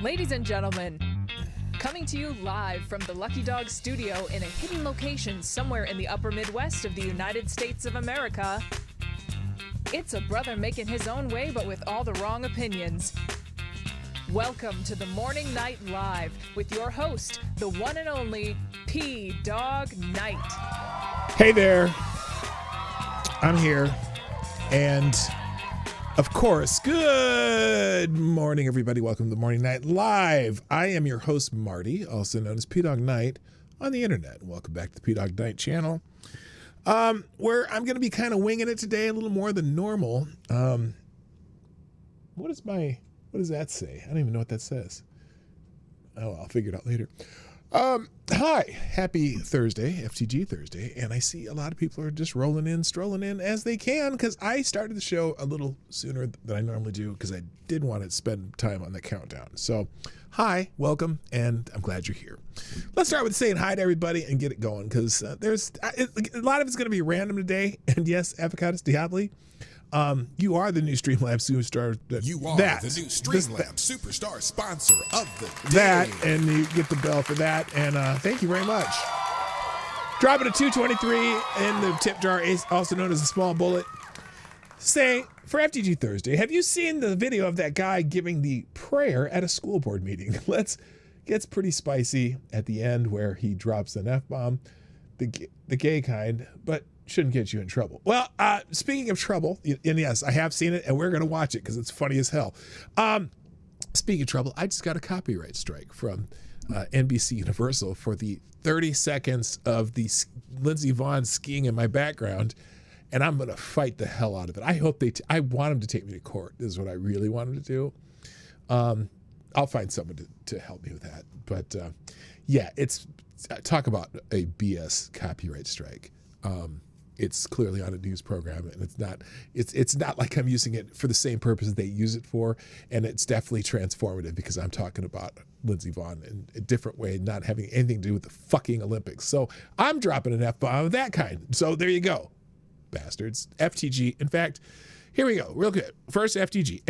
Ladies and gentlemen, coming to you live from the Lucky Dog studio in a hidden location somewhere in the upper Midwest of the United States of America, it's a brother making his own way but with all the wrong opinions. Welcome to the Morning Night Live with your host, the one and only Dawg Knight. Hey there, I'm here, and of course, good morning, everybody. Welcome to the Morning Night Live. I am your host, Marty, also known as PDawg Knight on the internet. Welcome back to the Dawg Knight Channel, where I'm going to be kind of winging it today a little more than normal. What does that say? I don't even know what that says. Oh, I'll figure it out later. Hi, happy Thursday, FTG Thursday, and I see a lot of people are just strolling in as they can, because I started the show a little sooner than I normally do, because I did want to spend time on the countdown. So, hi, welcome, and I'm glad you're here. Let's start with saying hi to everybody and get it going, because there's a lot of it's going to be random today, and yes, Avocados Diabli. You are the new Streamlabs superstar. You are the new Streamlabs superstar sponsor of the day. That, and you get the bell for that. And thank you very much. Dropping a 223 in the tip jar, also known as a small bullet. Say, for FTG Thursday, have you seen the video of that guy giving the prayer at a school board meeting? Gets pretty spicy at the end where he drops an F-bomb, the gay kind, but shouldn't get you in trouble. Well, speaking of trouble, and yes, I have seen it, and we're going to watch it because it's funny as hell. Speaking of trouble, I just got a copyright strike from NBC Universal for the 30 seconds of the Lindsey Vonn skiing in my background, and I'm going to fight the hell out of it. I hope I want them to take me to court. This is what I really want them to do. I'll find someone to help me with that. But yeah, talk about a BS copyright strike. It's clearly on a news program, and it's not like I'm using it for the same purpose they use it for, and it's definitely transformative because I'm talking about Lindsey Vonn in a different way, not having anything to do with the fucking Olympics. So I'm dropping an F-bomb of that kind. So there you go, bastards. FTG. In fact, here we go, real good. First FTG,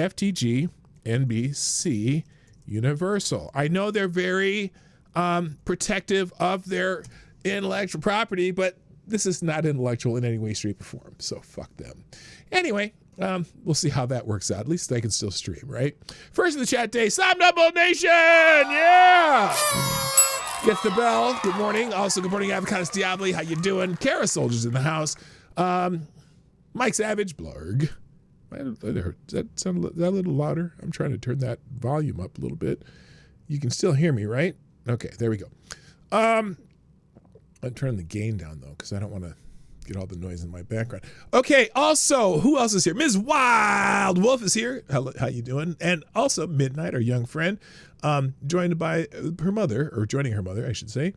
NBC, Universal. I know they're very protective of their intellectual property, but this is not intellectual in any way, shape, or form, so fuck them. Anyway, we'll see how that works out. At least they can still stream, right? First in the chat day, Sam Double Nation! Yeah! Gets the bell. Good morning. Also, good morning, Avocados Diabli. How you doing? Kara Soldiers in the house. Mike Savage, Blarg. Does that sound a little louder? I'm trying to turn that volume up a little bit. You can still hear me, right? Okay, there we go. I'm turning the gain down, though, because I don't want to get all the noise in my background. Okay, also, who else is here? Ms. Wild Wolf is here. How you doing? And also, Midnight, our young friend, joined by her mother, or joining her mother, I should say.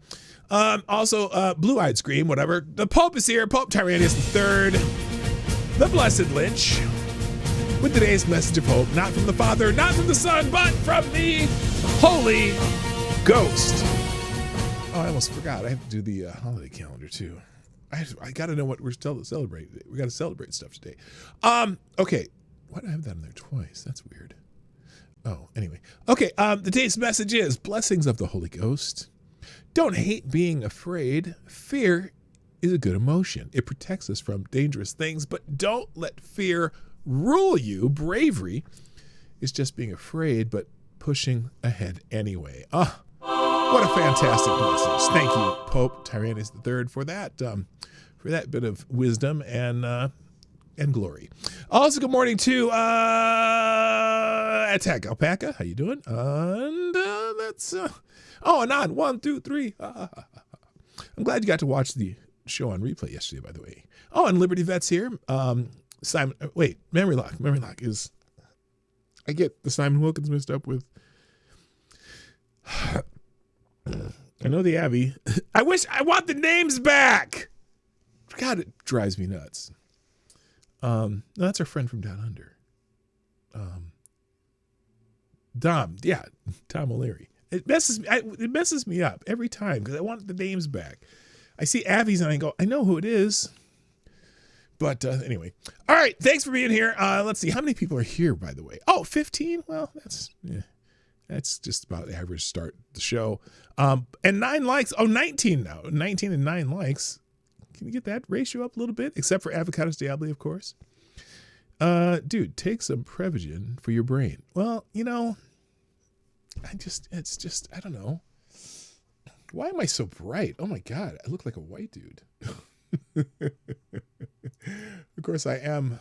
Also, Blue-Eyed Scream, whatever. The Pope is here. Pope Tyrannius III, the Blessed Lynch, with today's message of hope, not from the Father, not from the Son, but from the Holy Ghost. Oh, I almost forgot. I have to do the holiday calendar too. I got to know what we're still celebrating. We got to celebrate stuff today. Okay. Why do I have that in there twice? That's weird. Oh, anyway. Okay. The day's message is blessings of the Holy Ghost. Don't hate being afraid. Fear is a good emotion. It protects us from dangerous things, but don't let fear rule you. Bravery is just being afraid, but pushing ahead anyway. What a fantastic message. Thank you, Pope Tyrannius III, for that bit of wisdom and glory. Also, good morning to Attack Alpaca. How you doing? And that's Anand, 1, 2, 3. I'm glad you got to watch the show on replay yesterday, by the way. Oh, and Liberty Vet's here. Simon, wait, Memory Lock is, I get the Simon Wilkins mixed up with, I know the Abby. I want the names back. God, it drives me nuts. No, that's our friend from down under. Damme, yeah, Tom O'Leary. It messes me up every time because I want the names back. I see Abby's and I go, I know who it is. But anyway. All right, thanks for being here. Let's see, how many people are here, by the way? Oh, 15? Well, That's just about average start the show. And 9 likes. Oh, 19 now. 19 and 9 likes. Can you get that ratio up a little bit? Except for Avocados Diablo, of course. Dude, take some Prevagen for your brain. Well, you know, I don't know. Why am I so bright? Oh my God, I look like a white dude. Of course, I'm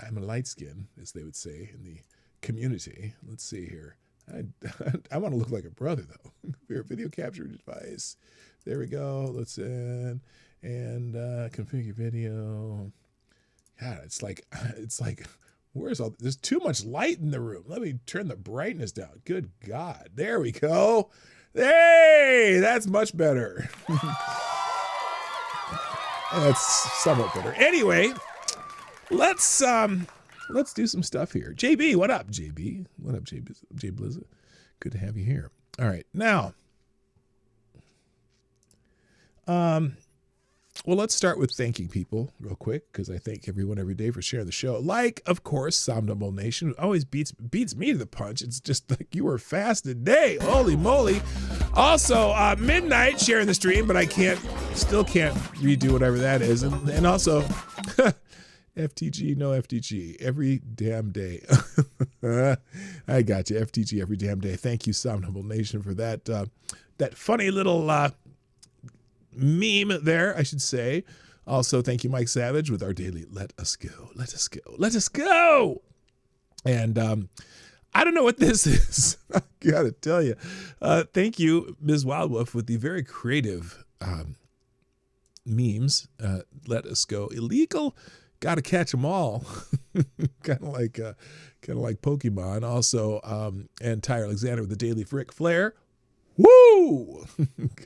a light skin, as they would say in the community. Let's see here. I want to look like a brother, though. Your video capture device. There we go. Let's in and configure video. God, it's like, where's all? There's too much light in the room. Let me turn the brightness down. Good God, there we go. Hey, that's much better. That's somewhat better. Anyway, let's do some stuff here. JB, what up, JB? What up, J Blizzard? Good to have you here. All right, now, well, let's start with thanking people real quick, because I thank everyone every day for sharing the show. Like, of course, Somnambule Nation always beats me to the punch. It's just like you were fast today. Holy moly. Also, Midnight sharing the stream, but I still can't redo whatever that is. And also, FTG, no FTG, every damn day. I got you, FTG every damn day. Thank you, Somnambule Nation, for that funny little meme there, I should say. Also, thank you, Mike Savage, with our daily Let Us Go, Let Us Go, Let Us Go. And I don't know what this is. I gotta tell you. Thank you, Ms. Wildwolf, with the very creative memes. Let Us Go. Illegal, gotta catch them all. kind of like Pokemon. Also, and Ty Alexander with the daily Ric Flair. Woo!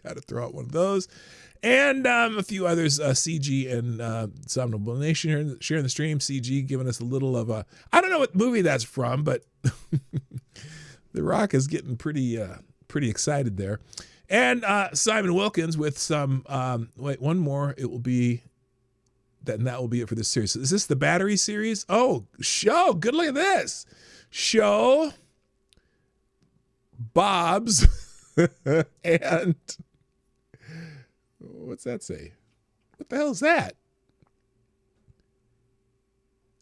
Got to throw out one of those. And a few others, CG and Somnambule Nation sharing the stream. CG giving us a little of a, I don't know what movie that's from, but The Rock is getting pretty excited there. And Simon Wilkins with some, one more. It will be, and that will be it for this series. So is this the Battery series? Oh, show. Good look at this. Show Bob's. And what's that say? What the hell is that?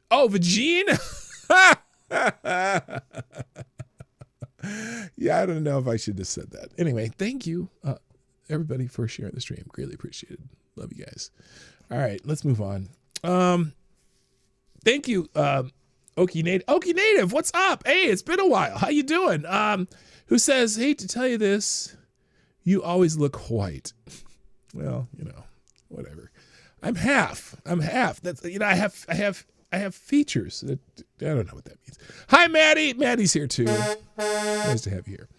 Oh, Vagine? Yeah, I don't know if I should have said that. Anyway, thank you, everybody, for sharing the stream. Greatly appreciated. Love you guys. All right, let's move on. Thank you, Okie Native. Okie Native, what's up? Hey, it's been a while. How you doing? Who says, hate to tell you this, you always look white. Well, you know, whatever. I'm half. That's, you know, I have features that, I don't know what that means. Hi, Maddie. Maddie's here too. Nice to have you here.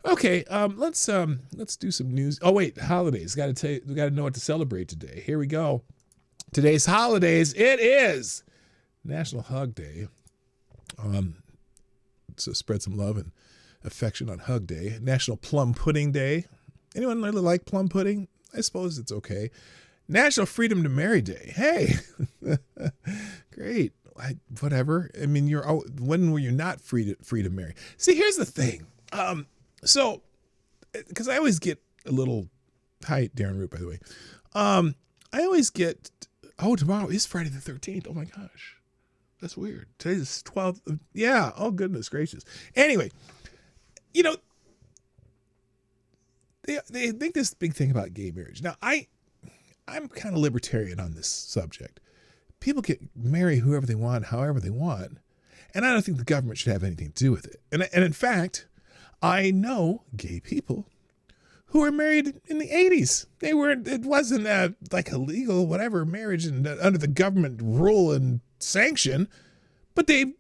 Okay, let's do some news. Oh wait, holidays. Got to tell you, we got to know what to celebrate today. Here we go. Today's holidays. It is National Hug Day. So spread some love and affection on Hug Day. National Plum Pudding Day. Anyone really like plum pudding? I suppose it's okay. National Freedom to Marry Day. Hey, great. Whatever. I mean, when were you not free to marry? See, here's the thing. So, because I always get a little. Hi, Darren Root, by the way. I always get. Oh, tomorrow is Friday the 13th. Oh my gosh, that's weird. Today's 12th. Yeah. Oh goodness gracious. Anyway. You know, they think this big thing about gay marriage. Now, I'm kind of libertarian on this subject. People can marry whoever they want, however they want, and I don't think the government should have anything to do with it. And in fact, I know gay people who were married in the 80s. It wasn't like a legal whatever marriage and under the government rule and sanction, but they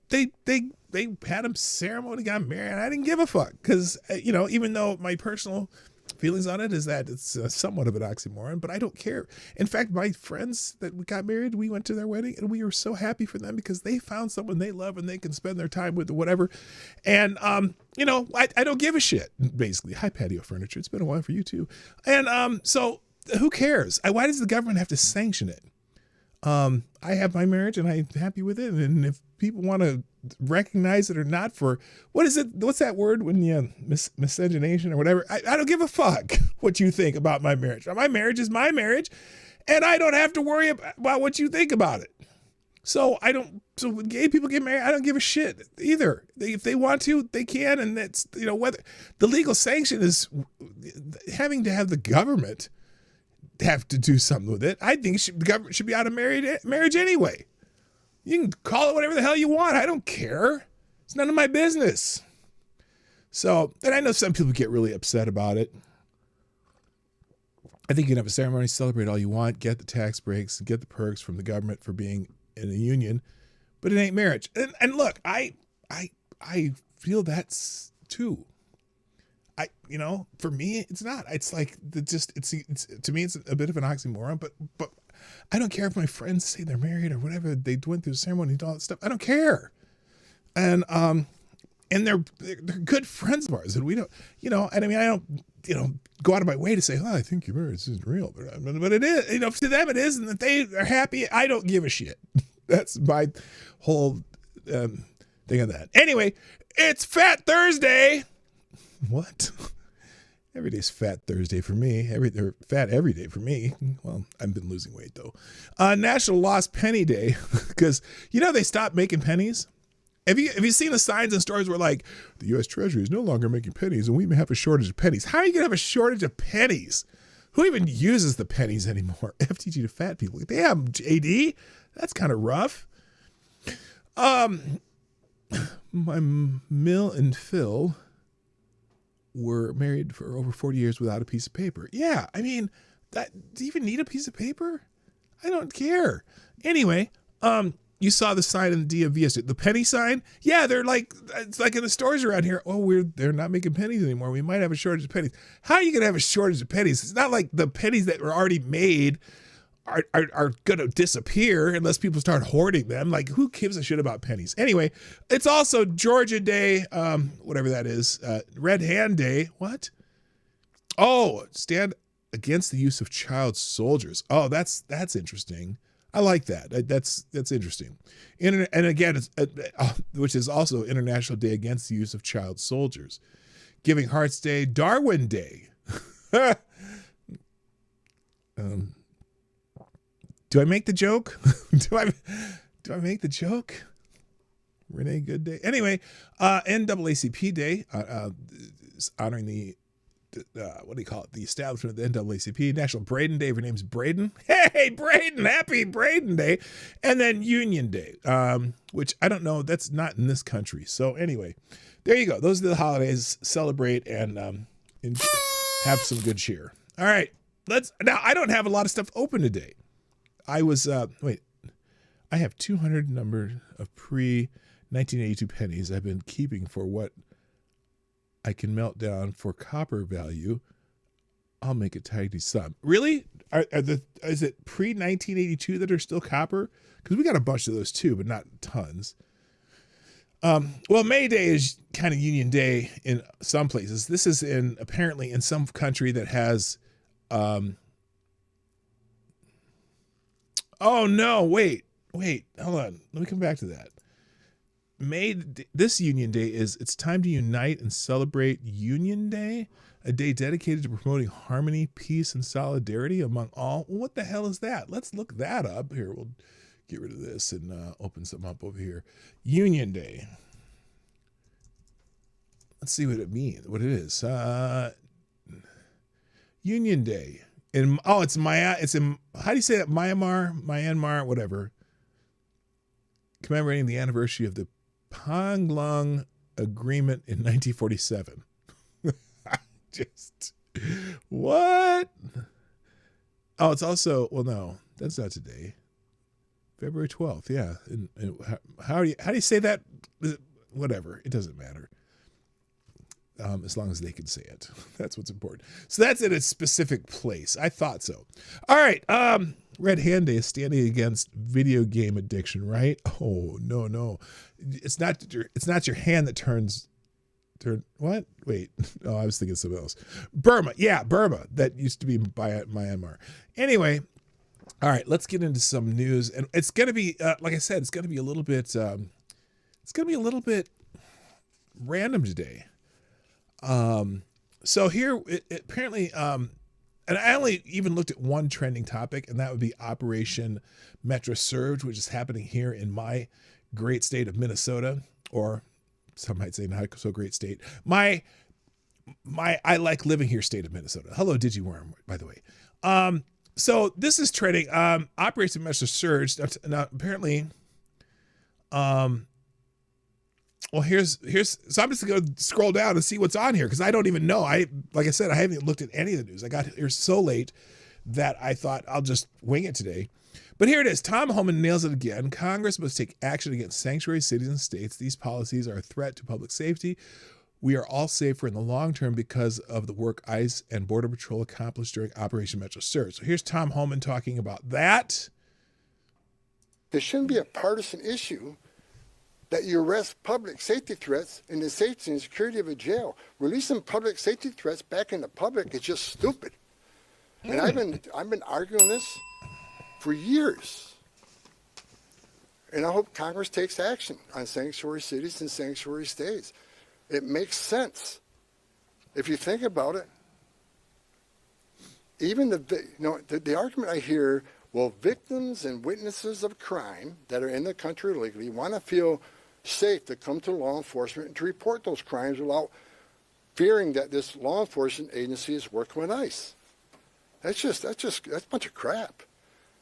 had a ceremony, got married, and I didn't give a fuck because, you know, even though my personal feelings on it is that it's somewhat of an oxymoron, but I don't care. In fact, my friends that got married, we went to their wedding and we were so happy for them because they found someone they love and they can spend their time with or whatever. And, you know, I don't give a shit, basically. Hi, Patio Furniture. It's been a while for you too. And so who cares? Why does the government have to sanction it? I have my marriage and I'm happy with it. And if people want to recognize it or not for, what is it? What's that word when you miscegenation or whatever? I don't give a fuck what you think about my marriage. My marriage is my marriage, and I don't have to worry about what you think about it. So so when gay people get married, I don't give a shit either. If they want to, they can. And that's, whether the legal sanction is having to have the government have to do something with it. I think the government should be out of marriage anyway. You can call it whatever the hell you want. I don't care. It's none of my business. So, and I know some people get really upset about it. I think you can have a ceremony, celebrate all you want, get the tax breaks, and get the perks from the government for being in a union, but it ain't marriage. And look, I feel that's too. For me, it's not. It's like it's to me, it's a bit of an oxymoron. But I don't care if my friends say they're married or whatever. They went through the ceremony and all that stuff. I don't care. And they're good friends of ours, and we don't. And I mean, I don't go out of my way to say, I think your marriage isn't real, but it is. To them it is, and that they are happy. I don't give a shit. That's my whole thing on that. Anyway, it's Fat Thursday. What? Every day's Fat Thursday for me. They're fat every day for me. Well, I've been losing weight though. National Lost Penny Day, because they stopped making pennies. Have you seen the signs in stores where like the U.S. Treasury is no longer making pennies and we may have a shortage of pennies? How are you gonna have a shortage of pennies? Who even uses the pennies anymore? FTG to fat people. Damn, JD, that's kind of rough. My Mill and Phil were married for over 40 years without a piece of paper. Yeah, I mean, do you even need a piece of paper? I don't care. Anyway, you saw the sign in the DMV yesterday, the penny sign. Yeah, it's like in the stores around here. Oh, they're not making pennies anymore. We might have a shortage of pennies. How are you gonna have a shortage of pennies? It's not like the pennies that were already made are gonna disappear unless people start hoarding them. Like, who gives a shit about pennies? Anyway, it's also Georgia Day, whatever that is, Red Hand Day. What? Oh, stand against the use of child soldiers. Oh, that's interesting. I like that. That's interesting. And again, it's which is also International Day Against the Use of Child Soldiers. Giving Hearts Day, Darwin Day. Do I make the joke? Do I make the joke? Renee Good Day. Anyway, NAACP Day, honoring the what do you call it? The establishment of the NAACP. National Braden Day. If your name's Braden, hey Braden, happy Braden Day. And then Union Day, which I don't know. That's not in this country. So anyway, there you go. Those are the holidays. Celebrate and have some good cheer. All right, now I don't have a lot of stuff open today. I was I have 200 numbers of pre-1982 pennies I've been keeping for what I can melt down for copper value. I'll make a tidy sum. Really? Is it pre-1982 that are still copper? Because we got a bunch of those too, but not tons. Well, May Day is kind of Union Day in some places. This is apparently in some country that has oh no, wait, hold on. Let me come back to that. This Union Day it's time to unite and celebrate Union Day, a day dedicated to promoting harmony, peace, and solidarity among all. What the hell is that? Let's look that up. Here, we'll get rid of this and open something up over here. Union Day. Let's see what it means, what it is. Union Day. It's in, how do you say that? Myanmar, whatever. Commemorating the anniversary of the Panglong Agreement in 1947. Just, what? Oh, it's also, well, no, that's not today. February 12th, yeah. And how do you say that? Whatever, it doesn't matter. As long as they can say it. That's what's important. So that's in a specific place. I thought so. All right. Red Hand Day is standing against video game addiction, right? Oh, no. It's not your hand that turn what? Wait. Oh, I was thinking something else. Burma. Yeah, Burma. That used to be by Myanmar. Anyway, all right, let's get into some news. And it's going to be, like I said, it's going to be a little bit it's going to be a little bit random today. So here, apparently, and I only even looked at one trending topic, and that would be Operation Metro Surge, which is happening here in my great state of Minnesota, or some might say not so great state. My I like living here state of Minnesota. Hello, Digiworm, by the way. So this is trending. Operation Metro Surge. Now apparently, well, here's so I'm just gonna scroll down and see what's on here because I don't even know. Like I said, I haven't looked at any of the news. I got here so late that I thought I'll just wing it today. But here it is. Tom Homan nails it again. Congress must take action against sanctuary cities and states. These policies are a threat to public safety. We are all safer in the long term because of the work ICE and Border Patrol accomplished during Operation Metro Surge. So here's Tom Homan talking about that. There shouldn't be a partisan issue that you arrest public safety threats in the safety and security of a jail. Releasing public safety threats back in the public is just stupid. And I've been arguing this for years. And I hope Congress takes action on sanctuary cities and sanctuary states. It makes sense. If you think about it, even the argument I hear, well, victims and witnesses of crime that are in the country illegally want to feel safe to come to law enforcement and to report those crimes without fearing that this law enforcement agency is working with ICE. That's a bunch of crap.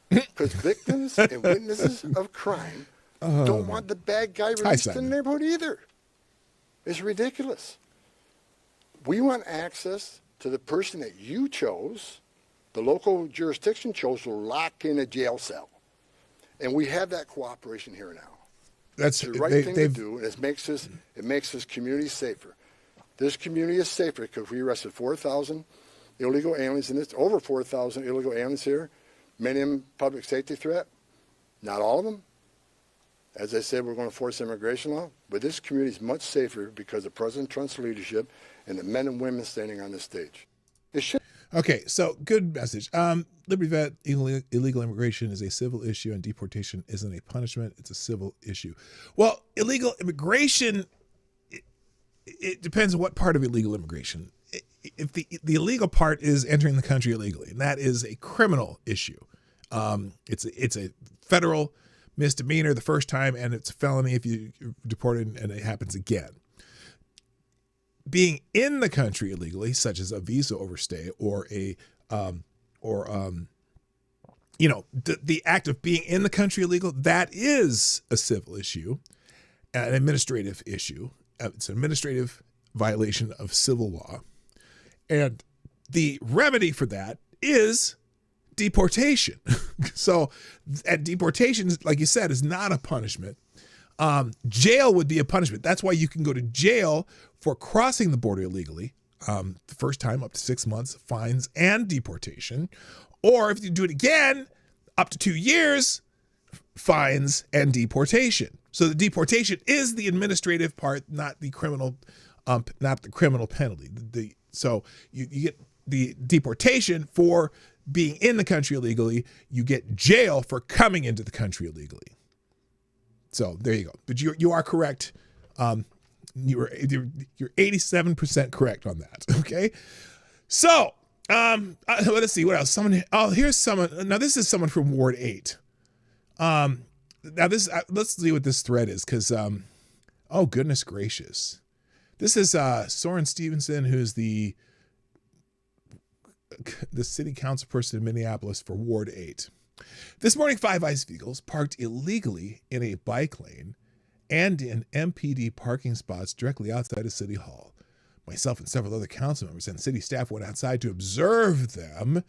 Because victims and witnesses of crime don't want the bad guy released in the neighborhood either. It's ridiculous. We want access to the person that you chose, the local jurisdiction chose to lock in a jail cell. And we have that cooperation here now. That's the right thing to do, and it makes this community safer. This community is safer because we arrested 4,000 illegal aliens in this, over 4,000 illegal aliens here. Many of them public safety threat, not all of them. As I said, we're going to force immigration law, but this community is much safer because of President Trump's leadership and the men and women standing on this stage. Okay, so good message. Liberty Vet, illegal immigration is a civil issue and deportation isn't a punishment. It's a civil issue. Well, illegal immigration, it depends on what part of illegal immigration. If the illegal part is entering the country illegally, and that is a criminal issue. It's a federal misdemeanor the first time, and it's a felony if you're deported and it happens again. Being in the country illegally, such as a visa overstay or the act of being in the country illegal, that is a civil issue, an administrative issue. It's an administrative violation of civil law. And the remedy for that is deportation. So, and deportation, like you said, is not a punishment. Jail would be a punishment. That's why you can go to jail for crossing the border illegally. The first time, up to 6 months, fines and deportation. Or if you do it again, up to 2 years, fines and deportation. So the deportation is the administrative part, not the criminal, penalty. So you get the deportation for being in the country illegally. You get jail for coming into the country illegally. So there you go. But you are correct. You're 87% correct on that. Okay. So let's see what else. Here's someone. Now this is someone from Ward 8. Now let's see what this thread is, because oh goodness gracious. This is Soren Stevenson, who's the city council person in Minneapolis for Ward 8. This morning, 5 ICE vehicles parked illegally in a bike lane and in MPD parking spots directly outside of City Hall. Myself and several other council members and city staff went outside to observe them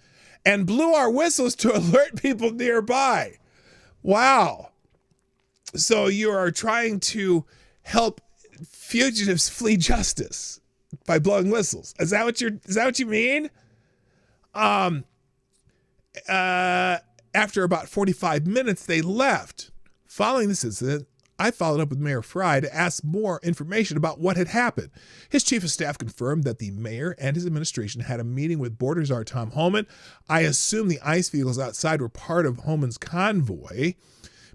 and blew our whistles to alert people nearby. Wow. So you are trying to help fugitives flee justice by blowing whistles. Is that what you mean? After about 45 minutes, they left. Following this incident, I followed up with Mayor Fry to ask more information about what had happened. His chief of staff confirmed that the mayor and his administration had a meeting with Border Czar Tom Homan. I assume the ICE vehicles outside were part of Homan's convoy.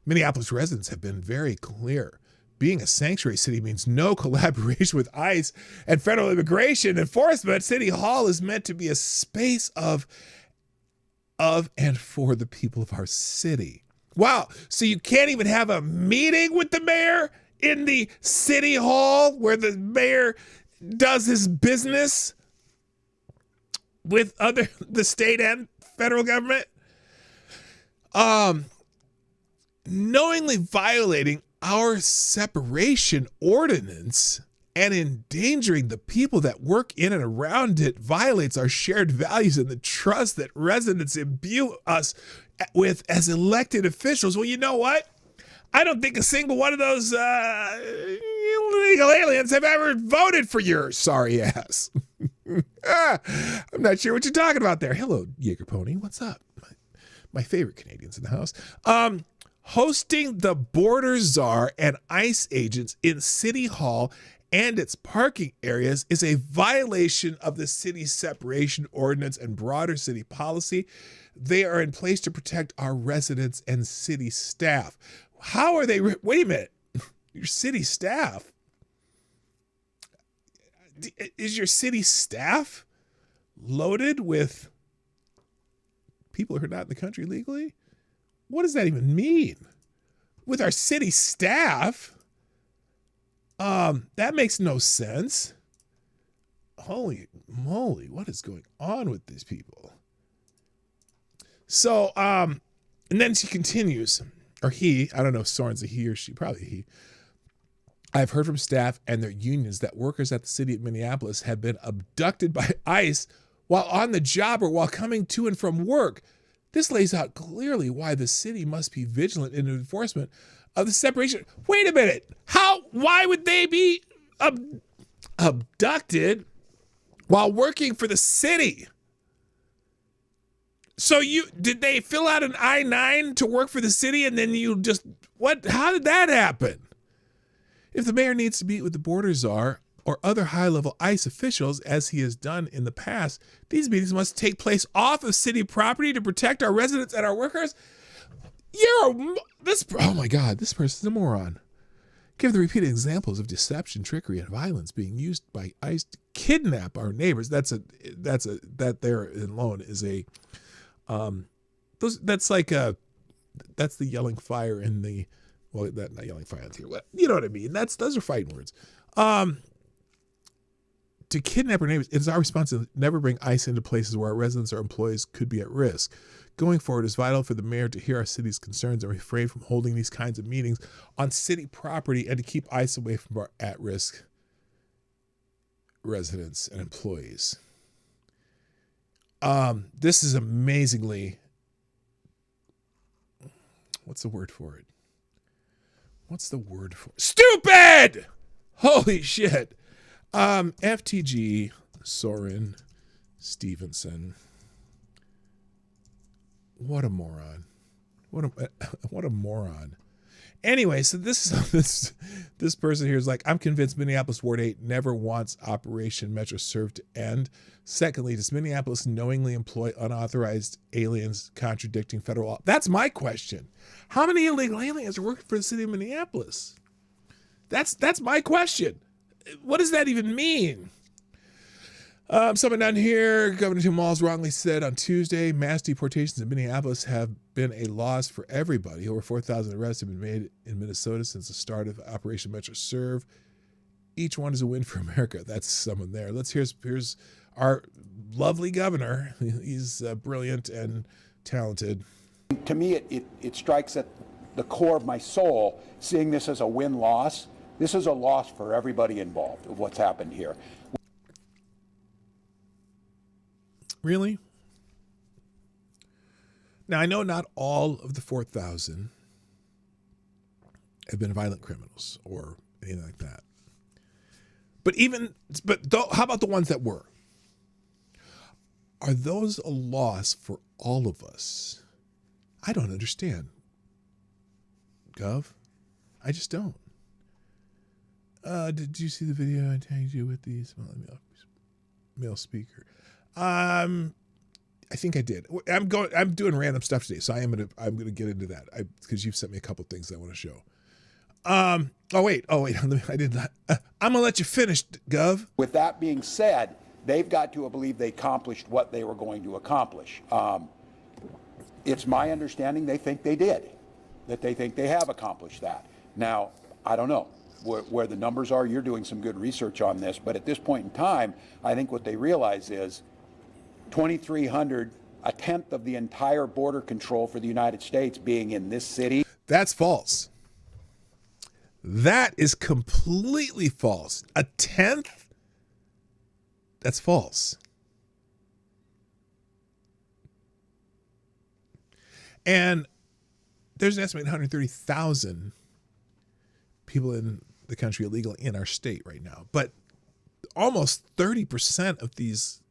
Minneapolis residents have been very clear being a sanctuary city means no collaboration with ICE and federal immigration enforcement. City Hall is meant to be a space of and for the people of our city. Wow. So you can't even have a meeting with the mayor in the city hall where the mayor does his business with the state and federal government? Knowingly violating our separation ordinance and endangering the people that work in and around it violates our shared values and the trust that residents imbue us with as elected officials. Well, you know what? I don't think a single one of those illegal aliens have ever voted for your sorry ass. I'm not sure what you're talking about there. Hello, Jaeger Pony. What's up? My favorite Canadians in the house. Hosting the border czar and ICE agents in City Hall and its parking areas is a violation of the city's separation ordinance and broader city policy. They are in place to protect our residents and city staff. How are they? Wait a minute. Your city staff? Is your city staff loaded with people who are not in the country legally? What does that even mean? With our city staff? That makes no sense. Holy moly, what is going on with these people? So, and then she continues, or he, I don't know if Soren's a he or she, probably he. I've heard from staff and their unions that workers at the city of Minneapolis have been abducted by ICE while on the job or while coming to and from work. This lays out clearly why the city must be vigilant in enforcement of the separation. Wait a minute. Why would they be abducted while working for the city? So did they fill out an I-9 to work for the city and then you just, how did that happen? If the mayor needs to meet with the border czar or other high-level ICE officials, as he has done in the past, these meetings must take place off of city property to protect our residents and our workers. Oh my God, this person's a moron. Give the repeated examples of deception, trickery, and violence being used by ICE to kidnap our neighbors. That's the yelling fire in the, well, that not yelling fire here. You know what I mean? Those are fighting words. To kidnap our neighbors, it is our responsibility to never bring ICE into places where our residents or employees could be at risk. Going forward, it is vital for the mayor to hear our city's concerns and refrain from holding these kinds of meetings on city property and to keep ICE away from our at-risk residents and employees. This is amazingly, what's the word for it? Stupid! Holy shit. FTG, Soren, Stevenson. What a moron. What a moron. Anyway, so this person here is like, I'm convinced Minneapolis Ward 8 never wants Operation Metro Serve to end. Secondly, does Minneapolis knowingly employ unauthorized aliens contradicting federal law? That's my question. How many illegal aliens are working for the city of Minneapolis? That's my question. What does that even mean? Someone down here, Governor Tim Walz wrongly said on Tuesday, mass deportations in Minneapolis have been a loss for everybody. Over 4,000 arrests have been made in Minnesota since the start of Operation Metro Serve. Each one is a win for America. That's someone there. Here's our lovely governor. He's brilliant and talented. To me, it strikes at the core of my soul, seeing this as a win-loss. This is a loss for everybody involved of what's happened here. Really? Now, I know not all of the 4,000 have been violent criminals or anything like that. How about the ones that were? Are those a loss for all of us? I don't understand. Gov? I just don't. Did you see the video I tagged you with these? Male speaker. I think I did. I'm doing random stuff today, so I'm gonna get into that because you've sent me a couple things I want to show. Oh wait. I did that. I'm gonna let you finish, Gov. With that being said, they've got to believe they accomplished what they were going to accomplish. It's my understanding they think they did, that they think they have accomplished that. Now, I don't know where the numbers are. You're doing some good research on this, but at this point in time, I think what they realize is 2,300, a tenth of the entire border control for the United States being in this city. That's false. That is completely false. A tenth? That's false. And there's an estimated 130,000 people in the country illegally in our state right now. But almost 30% of these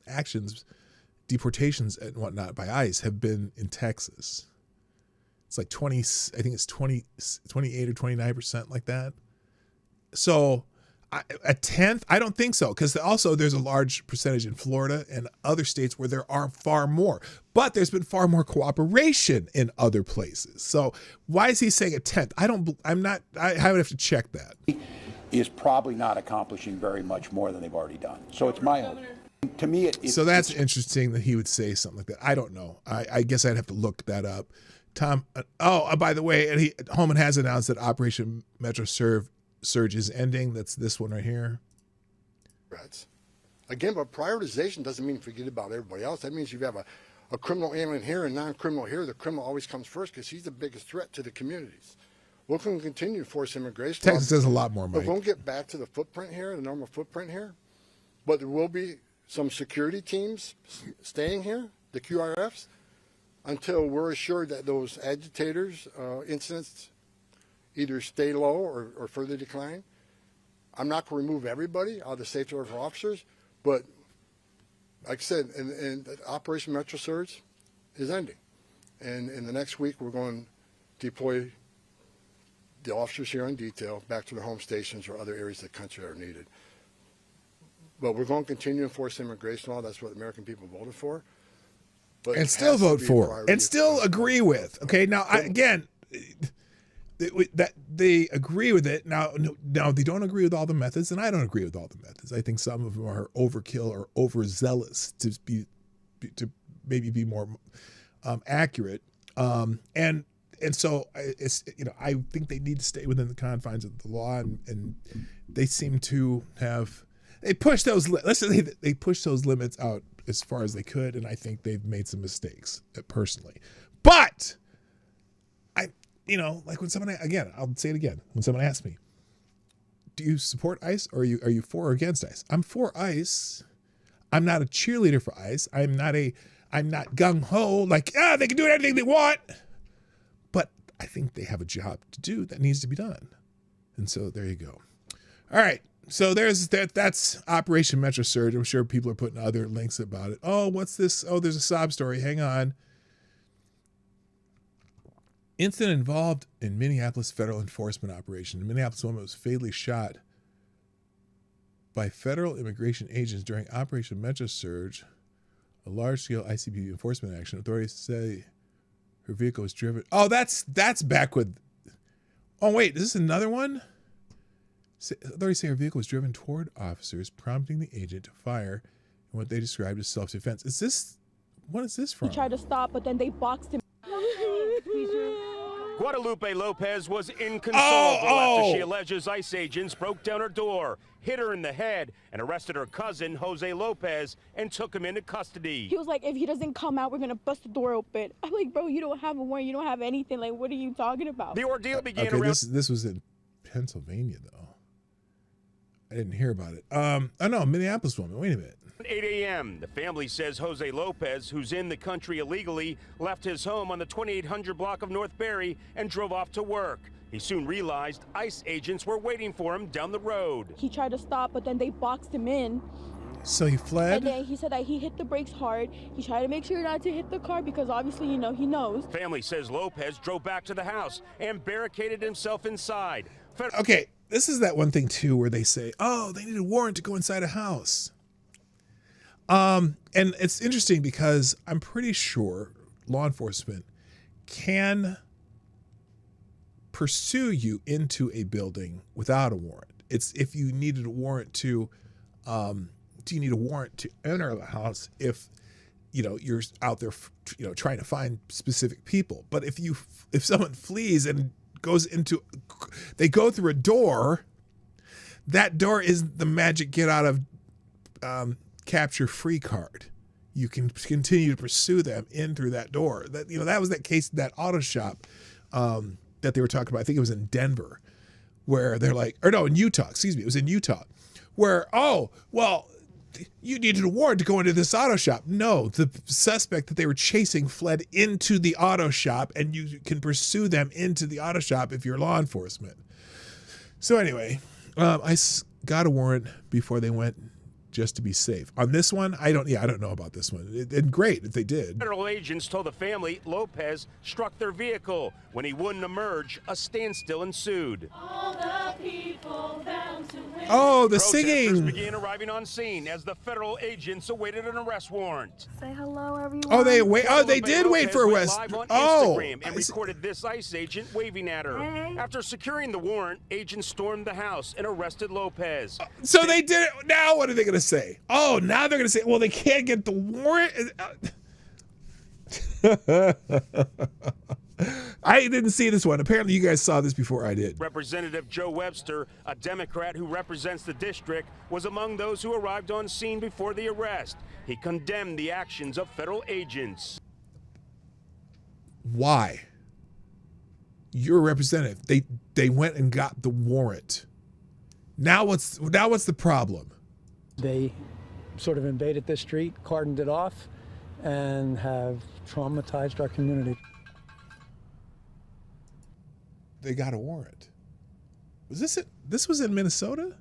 actions, deportations and whatnot by ICE have been in Texas. It's like 20, I think it's 28 or 29%, like that. So a tenth, I don't think so, because also there's a large percentage in Florida and other states where there are far more, but there's been far more cooperation in other places. So why is he saying a tenth? I would have to check that. Is probably not accomplishing very much more than they've already done. So it's my own. To me, so that's interesting that he would say something like that. I don't know. I guess I'd have to look that up. Tom, by the way, Holman has announced that Operation Metro Surge is ending. That's this one right here. Again, but prioritization doesn't mean forget about everybody else. That means you have a criminal alien here and non-criminal here. The criminal always comes first because he's the biggest threat to the communities. We're going to continue to force immigration. Texas does a lot more, Mike. We're going to get back to the footprint here, the normal footprint here. But there will be some security teams staying here, the QRFs, until we're assured that those agitators, incidents either stay low or further decline. I'm not going to remove everybody out of the safety of our officers, but like I said, and Operation Metro Surge is ending. And in the next week, we're going to deploy the officers here on detail back to their home stations or other areas of the country that are needed. But we're going to continue to enforce immigration law. That's what the American people voted for. But and still vote for, and still agree with. Okay, now again, that they agree with it. Now they don't agree with all the methods, and I don't agree with all the methods. I think some of them are overkill or overzealous to maybe be more accurate. And so it's, I think they need to stay within the confines of the law, and they seem to have. They push those. Let's say they push those limits out as far as they could, and I think they've made some mistakes personally. But like when someone, again, I'll say it again. When someone asks me, "Do you support ICE or are you for or against ICE?" I'm for ICE. I'm not a cheerleader for ICE. I'm not gung ho like they can do anything they want. But I think they have a job to do that needs to be done, and so there you go. All right. So there's that. That's Operation Metro Surge. I'm sure people are putting other links about it. Oh, what's this? Oh, there's a sob story. Hang on. Incident involved in Minneapolis federal enforcement operation. A Minneapolis woman was fatally shot by federal immigration agents during Operation Metro Surge, a large-scale ICP enforcement action. Authorities say her vehicle was driven. Oh, that's back with. Oh wait, is this another one? Authorities say her vehicle was driven toward officers, prompting the agent to fire in what they described as self-defense. What is this from? He tried to stop, but then they boxed him. Guadalupe Lopez was inconsolable after she alleges ICE agents broke down her door, hit her in the head, and arrested her cousin, Jose Lopez, and took him into custody. He was like, if he doesn't come out, we're going to bust the door open. I'm like, bro, you don't have a warrant. You don't have anything. Like, what are you talking about? The ordeal began okay, around... This was in Pennsylvania, though. I didn't hear about it. Oh, no, Minneapolis woman. Wait a minute. 8 a.m. The family says Jose Lopez, who's in the country illegally, left his home on the 2800 block of North Barry and drove off to work. He soon realized ICE agents were waiting for him down the road. He tried to stop, but then they boxed him in. So he fled? And then he said that he hit the brakes hard. He tried to make sure not to hit the car because obviously, he knows. Family says Lopez drove back to the house and barricaded himself inside. Okay, this is that one thing, too, where they say, oh, they need a warrant to go inside a house. And it's interesting because I'm pretty sure law enforcement can pursue you into a building without a warrant. It's if you needed a warrant to, do you need a warrant to enter the house if, you're out there, trying to find specific people. But if someone flees and they go through a door, that door is the magic get out of capture free card. You can continue to pursue them in through that door. That was that case, that auto shop that they were talking about. I think it was in Denver, where they're like, or no, in Utah. Excuse me, it was in Utah, where you needed a warrant to go into this auto shop. No, the suspect that they were chasing fled into the auto shop, and you can pursue them into the auto shop if you're law enforcement. So anyway, I got a warrant before they went, just to be safe. On this one, I don't know about this one. And great if they did. Federal agents told the family Lopez struck their vehicle. When he wouldn't emerge, a standstill ensued. All the people bound to win. Oh, the Protesters singing. began arriving on scene as the federal agents awaited an arrest warrant. Say hello, everyone. Oh, they did wait for arrest. Live on Oh, Instagram and recorded this ICE agent waving at her. Hey. After securing the warrant, agents stormed the house and arrested Lopez. So they did it. Now what are they going to say? Oh, now they're going to say, well, they can't get the warrant. I didn't see this one. Apparently you guys saw this before I did. Representative Joe Webster, a Democrat who represents the district, was among those who arrived on scene before the arrest. He condemned the actions of federal agents. Why? You're a representative. They went and got the warrant. Now what's the problem? They sort of invaded this street, cordoned it off, and have traumatized our community. They got a warrant. Was this it? This was in Minnesota?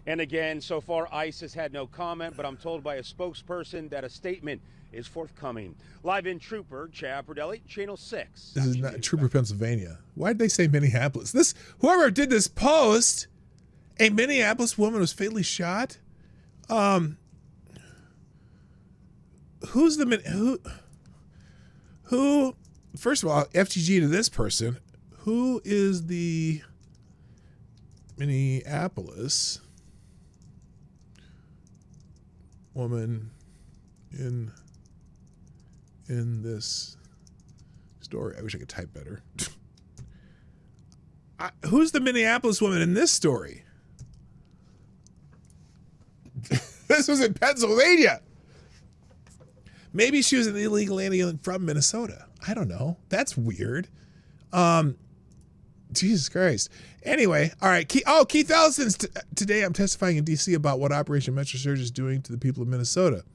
And again, so far, ICE has had no comment, but I'm told by a spokesperson that a statement is forthcoming. Live in Trooper, Chad Perdelli, Channel 6. This is not Trooper, Pennsylvania. Why did they say Minneapolis? Whoever did this post, a Minneapolis woman was fatally shot. Who's the who? First of all, FTG to this person. Who is the Minneapolis woman in this story? I wish I could type better. Who's the Minneapolis woman in this story? This was in Pennsylvania. Maybe she was an illegal alien from Minnesota. I don't know. That's weird. Jesus Christ. Anyway, all right. Keith Ellison's today I'm testifying in D.C. about what Operation Metro Surge is doing to the people of Minnesota.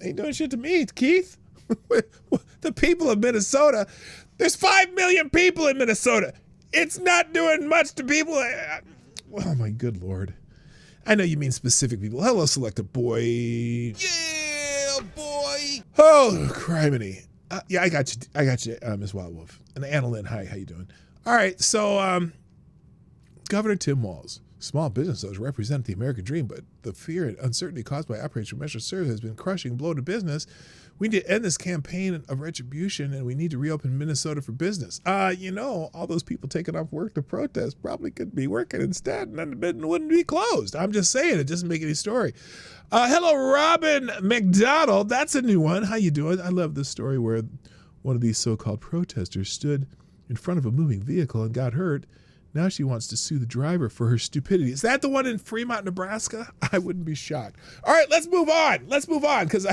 Ain't doing shit to me, Keith. The people of Minnesota. There's 5 million people in Minnesota. It's not doing much to people. Oh, my good Lord. I know you mean specific people. Hello, Selecta Boy. Yeah, boy. Oh, criminy. Yeah, I got you, Ms. Wild Wolf. And Anna Lynn, hi, how you doing? All right, so Governor Tim Walz, small business owners represent the American dream, but the fear and uncertainty caused by Operation Metro Surge has been a crushing blow to business. We need to end this campaign of retribution, and we need to reopen Minnesota for business. All those people taking off work to protest probably could be working instead, and then the business wouldn't be closed. I'm just saying, it doesn't make any story. Hello, Robin McDonald. That's a new one. How you doing? I love this story where one of these so-called protesters stood in front of a moving vehicle and got hurt. Now she wants to sue the driver for her stupidity. Is that the one in Fremont, Nebraska? I wouldn't be shocked. All right, let's move on. Because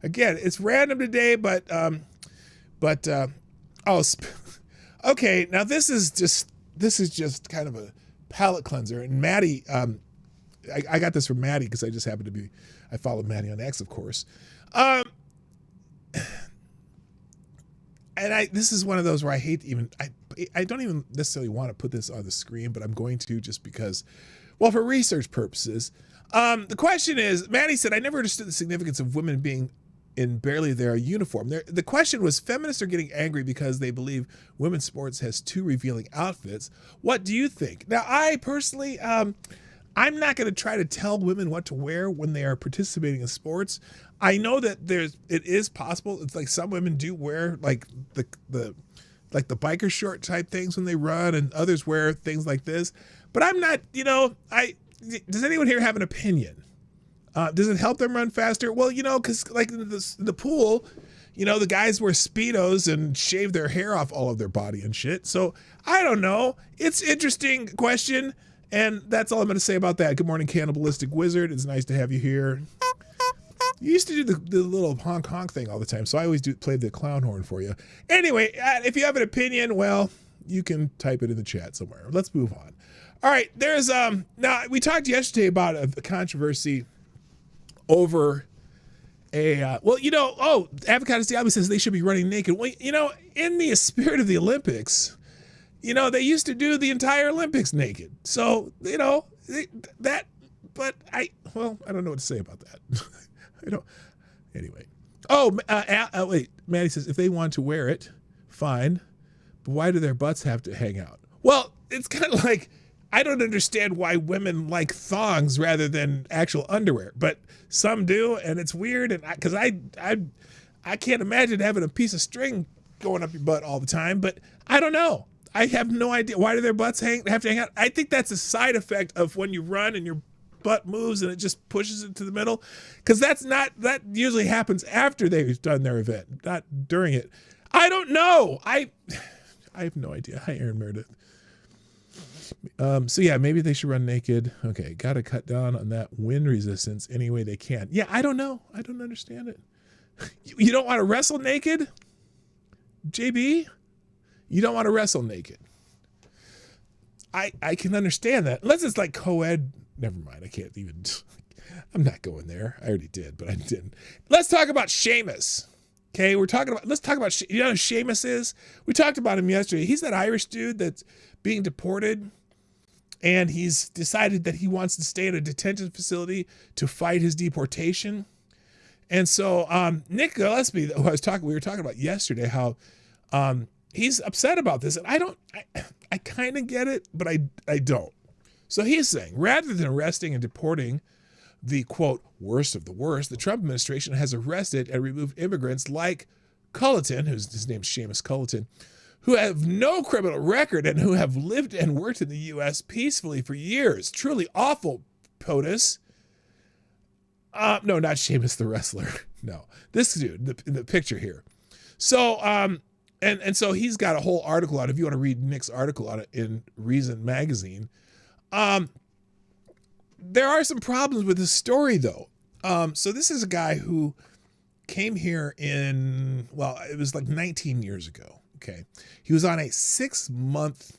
again, it's random today, okay. Now this is just kind of a palate cleanser. And Maddie, I got this from Maddie because I followed Maddie on X, of course. And this is one of those where I don't even necessarily want to put this on the screen, but I'm going to just because, well, for research purposes. The question is, Maddie said, I never understood the significance of women being in barely their uniform. The question was, feminists are getting angry because they believe women's sports has too revealing outfits. What do you think? Now, I personally, I'm not going to try to tell women what to wear when they are participating in sports. I know that it is possible. It's like some women do wear like the like the biker short type things when they run, and others wear things like this. But I'm not, does anyone here have an opinion? Does it help them run faster? Well, because like in the pool, the guys wear Speedos and shave their hair off all of their body and shit. So I don't know. It's an interesting question. And that's all I'm going to say about that. Good morning, Cannibalistic Wizard. It's nice to have you here. You used to do the little honk honk thing all the time, so I always play the clown horn for you. Anyway, if you have an opinion, well, you can type it in the chat somewhere. Let's move on. All right, there's now we talked yesterday about a controversy over Avocado Diablo says they should be running naked. Well, in the spirit of the Olympics, they used to do the entire Olympics naked. So, but I don't know what to say about that. Anyway. Wait, Maddie says, if they want to wear it, fine. But why do their butts have to hang out? Well, it's kind of like, I don't understand why women like thongs rather than actual underwear, but some do, and it's weird. And because I can't imagine having a piece of string going up your butt all the time, but I don't know. I have no idea. Why do their butts have to hang out? I think that's a side effect of when you run and your butt moves and it just pushes it to the middle, because that usually happens after they've done their event, not during it. I don't know. I have no idea. Hi, Aaron Meredith. So yeah, maybe they should run naked. Okay, got to cut down on that wind resistance any way they can. Yeah, I don't know. I don't understand it. You don't want to wrestle naked, JB? You don't want to wrestle naked. I can understand that. Unless it's like co-ed. Never mind. I can't even. I'm not going there. I already did, but I didn't. Let's talk about Seamus. Okay, let's talk about, who Seamus is? We talked about him yesterday. He's that Irish dude that's being deported, and he's decided that he wants to stay in a detention facility to fight his deportation. And so Nick Gillespie, who we were talking about yesterday, how he's upset about this. And I kind of get it, but I don't. So he's saying, rather than arresting and deporting the, quote, worst of the worst, the Trump administration has arrested and removed immigrants like Culleton, his name's Seamus Culleton, who have no criminal record and who have lived and worked in the U.S. peacefully for years. Truly awful, POTUS. No, not Seamus the wrestler. No, this dude in the picture here. So, and so he's got a whole article out. If you want to read Nick's article on it in Reason Magazine, there are some problems with his story though. So this is a guy who came here it was like 19 years ago. Okay. He was on a 6-month,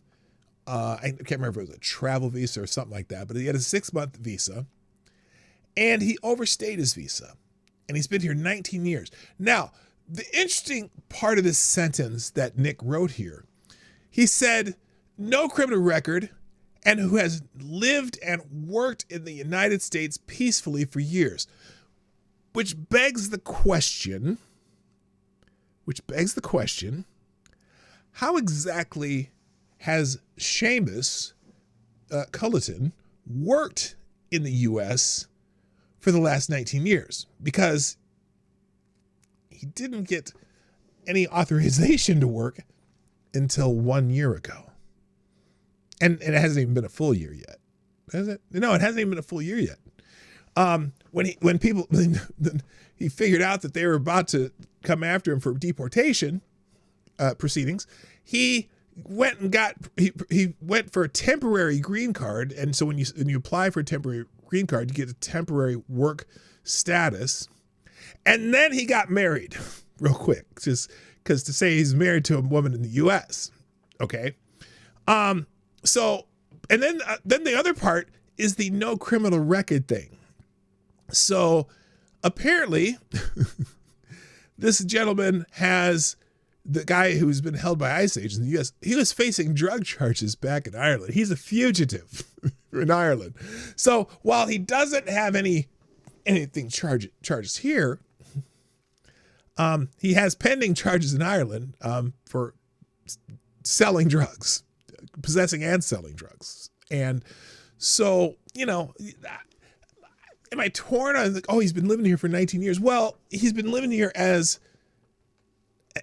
I can't remember if it was a travel visa or something like that, but he had a 6-month visa and he overstayed his visa and he's been here 19 years. Now, the interesting part of this sentence that Nick wrote here, he said, no criminal record and who has lived and worked in the United States peacefully for years, which begs the question, how exactly has Seamus Culleton worked in the U.S. for the last 19 years? Because he didn't get any authorization to work until 1 year ago. And it hasn't even been a full year yet. Has it? No, it hasn't even been a full year yet. When he figured out that they were about to come after him for deportation proceedings, he went for a temporary green card. And so when you apply for a temporary green card, you get a temporary work status. And then he got married real quick, just because to say he's married to a woman in the U.S. Okay. So, and then the other part is the no criminal record thing. So apparently this gentleman has, the guy who's been held by ICE agents in the U.S., he was facing drug charges back in Ireland. He's a fugitive in Ireland. So while he doesn't have anything charges here, he has pending charges in Ireland for selling drugs, possessing and selling drugs. And so, am I torn on, like, oh, he's been living here for 19 years? Well, he's been living here as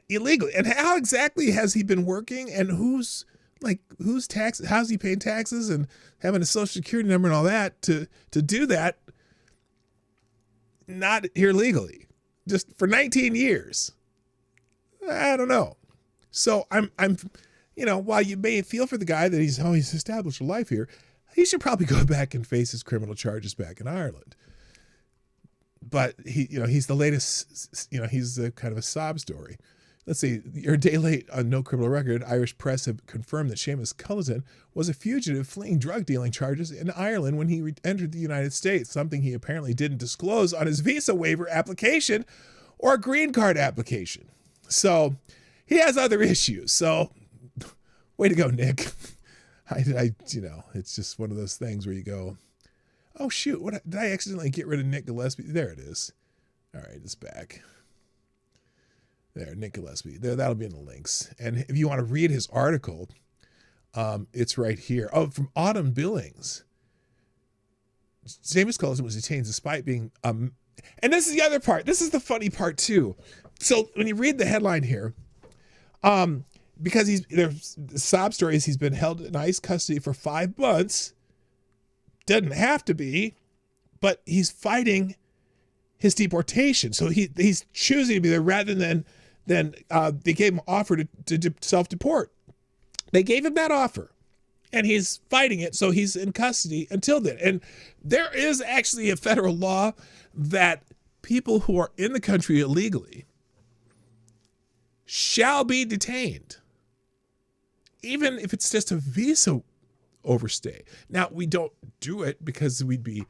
illegally. And how exactly has he been working, and who's taxes? How's he paying taxes and having a social security number and all that to do that? Not here legally, just for 19 years. I don't know. So I'm, while you may feel for the guy that he's established a life here, he should probably go back and face his criminal charges back in Ireland. But he's the latest, he's kind of a sob story. Let's see, you're a day late on no criminal record. Irish press have confirmed that Seamus Culleton was a fugitive fleeing drug dealing charges in Ireland when he entered the United States, something he apparently didn't disclose on his visa waiver application or green card application. So he has other issues. So way to go, Nick. It's just one of those things where you go, oh shoot, did I accidentally get rid of Nick Gillespie? There it is. All right, it's back. There, Nick Gillespie. There, that'll be in the links. And if you want to read his article, it's right here. Oh, from Autumn Billings. Seamus Culleton was detained despite being and this is the other part. This is the funny part too. So when you read the headline here, because there's sob stories, he's been held in ICE custody for 5 months. Doesn't have to be, but he's fighting his deportation. So he's choosing to be there rather than they gave him an offer to self-deport. They gave him that offer, and he's fighting it, so he's in custody until then. And there is actually a federal law that people who are in the country illegally shall be detained, even if it's just a visa overstay. Now, we don't do it because we'd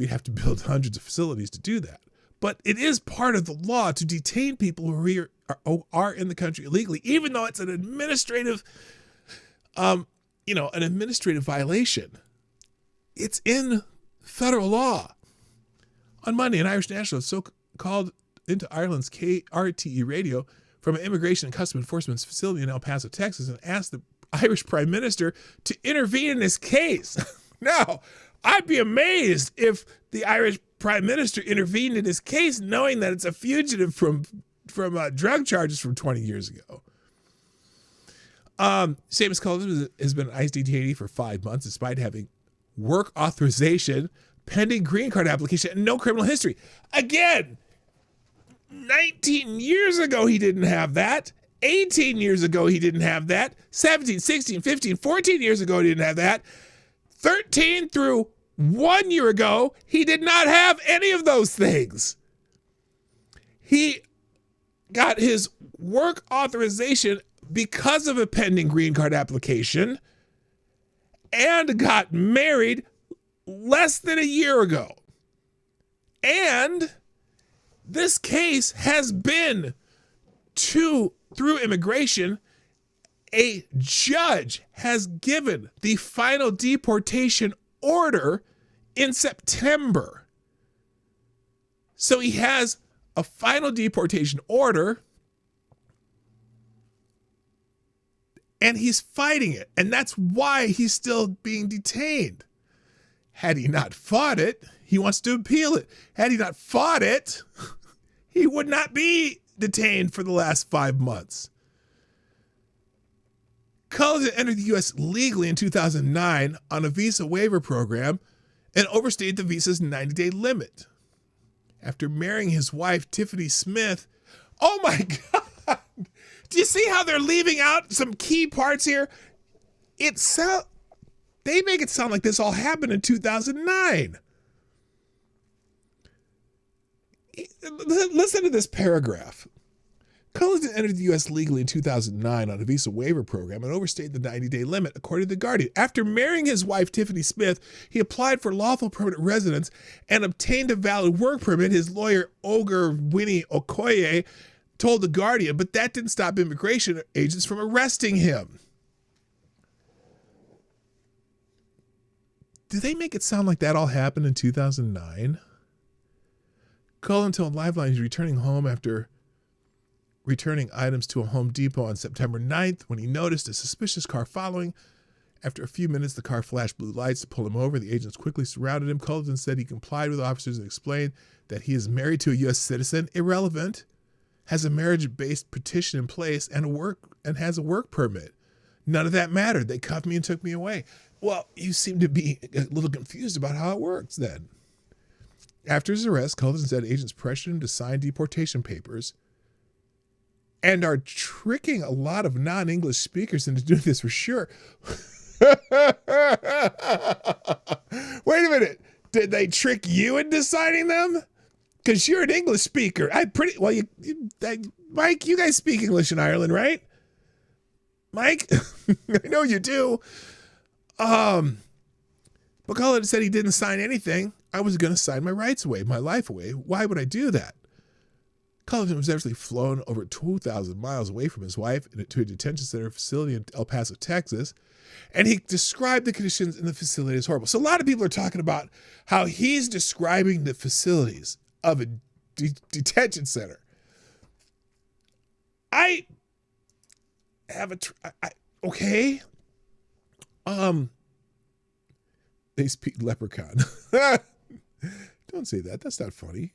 have to build hundreds of facilities to do that. But it is part of the law to detain people who are in the country illegally, even though it's an administrative, an administrative violation. It's in federal law. On Monday, an Irish national called into Ireland's KRTE radio from an immigration and customs enforcement facility in El Paso, Texas, and asked the Irish Prime Minister to intervene in this case. Now, I'd be amazed if the Irish Prime Minister intervened in this case, knowing that it's a fugitive from drug charges from 20 years ago. Seamus Culleton has been an ICE detainee for 5 months, despite having work authorization, pending green card application, and no criminal history. Again, 19 years ago, he didn't have that. 18 years ago, he didn't have that. 17, 16, 15, 14 years ago, he didn't have that. 13 through 1 year ago, he did not have any of those things. He got his work authorization because of a pending green card application and got married less than a year ago. And this case has been through immigration. A judge has given the final deportation order in September. So he has a final deportation order and he's fighting it. And that's why he's still being detained. Had he not fought it, he wants to appeal it. Had he not fought it, he would not be detained for the last 5 months. Culleton entered the U.S. legally in 2009 on a visa waiver program and overstayed the visa's 90-day limit. After marrying his wife, Tiffany Smith, oh my God! Do you see how they're leaving out some key parts here? They make it sound like this all happened in 2009. Listen to this paragraph. Culleton entered the U.S. legally in 2009 on a visa waiver program and overstayed the 90-day limit, according to The Guardian. After marrying his wife, Tiffany Smith, he applied for lawful permanent residence and obtained a valid work permit, his lawyer, Oger Winnie Okoye, told The Guardian, but that didn't stop immigration agents from arresting him. Do they make it sound like that all happened in 2009? Culleton told Liveline he's returning home after returning items to a Home Depot on September 9th when he noticed a suspicious car following. After a few minutes, the car flashed blue lights to pull him over. The agents quickly surrounded him. Culleton said he complied with officers and explained that he is married to a U.S. citizen. Irrelevant. has a marriage-based petition in place and has a work permit. None of that mattered. They cuffed me and took me away. Well, you seem to be a little confused about how it works then. After his arrest, Culleton said agents pressured him to sign deportation papers and are tricking a lot of non-English speakers into doing this for sure. Wait a minute. Did they trick you into signing them? Because you're an English speaker. Mike, you guys speak English in Ireland, right? Mike? I know you do. But Culleton said he didn't sign anything. I was going to sign my rights away, my life away. Why would I do that? Culleton was actually flown over 2,000 miles away from his wife to a detention center facility in El Paso, Texas. And he described the conditions in the facility as horrible. So a lot of people are talking about how he's describing the facilities of a detention center. I have okay. They speak leprechaun. Don't say that. That's not funny.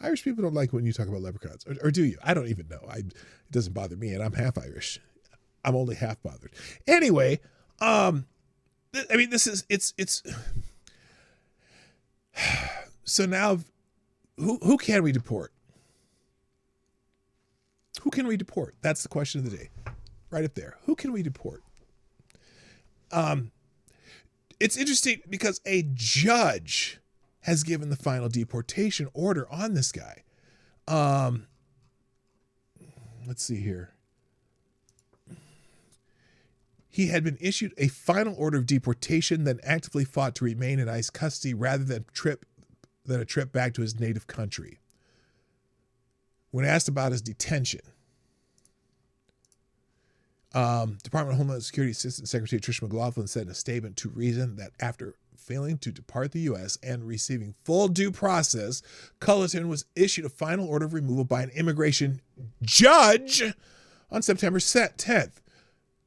Irish people don't like when you talk about leprechauns. Or do you? I don't even know. It doesn't bother me, and I'm half Irish. I'm only half bothered. Anyway, it's so now who can we deport? Who can we deport? That's the question of the day. Right up there. Who can we deport? It's interesting because a judge has given the final deportation order on this guy. Let's see here. He had been issued a final order of deportation, then actively fought to remain in ICE custody rather than a trip back to his native country. When asked about his detention, Department of Homeland Security Assistant Secretary Tricia McLaughlin said in a statement to Reason that after failing to depart the U.S. and receiving full due process, Culleton was issued a final order of removal by an immigration judge on September 10th.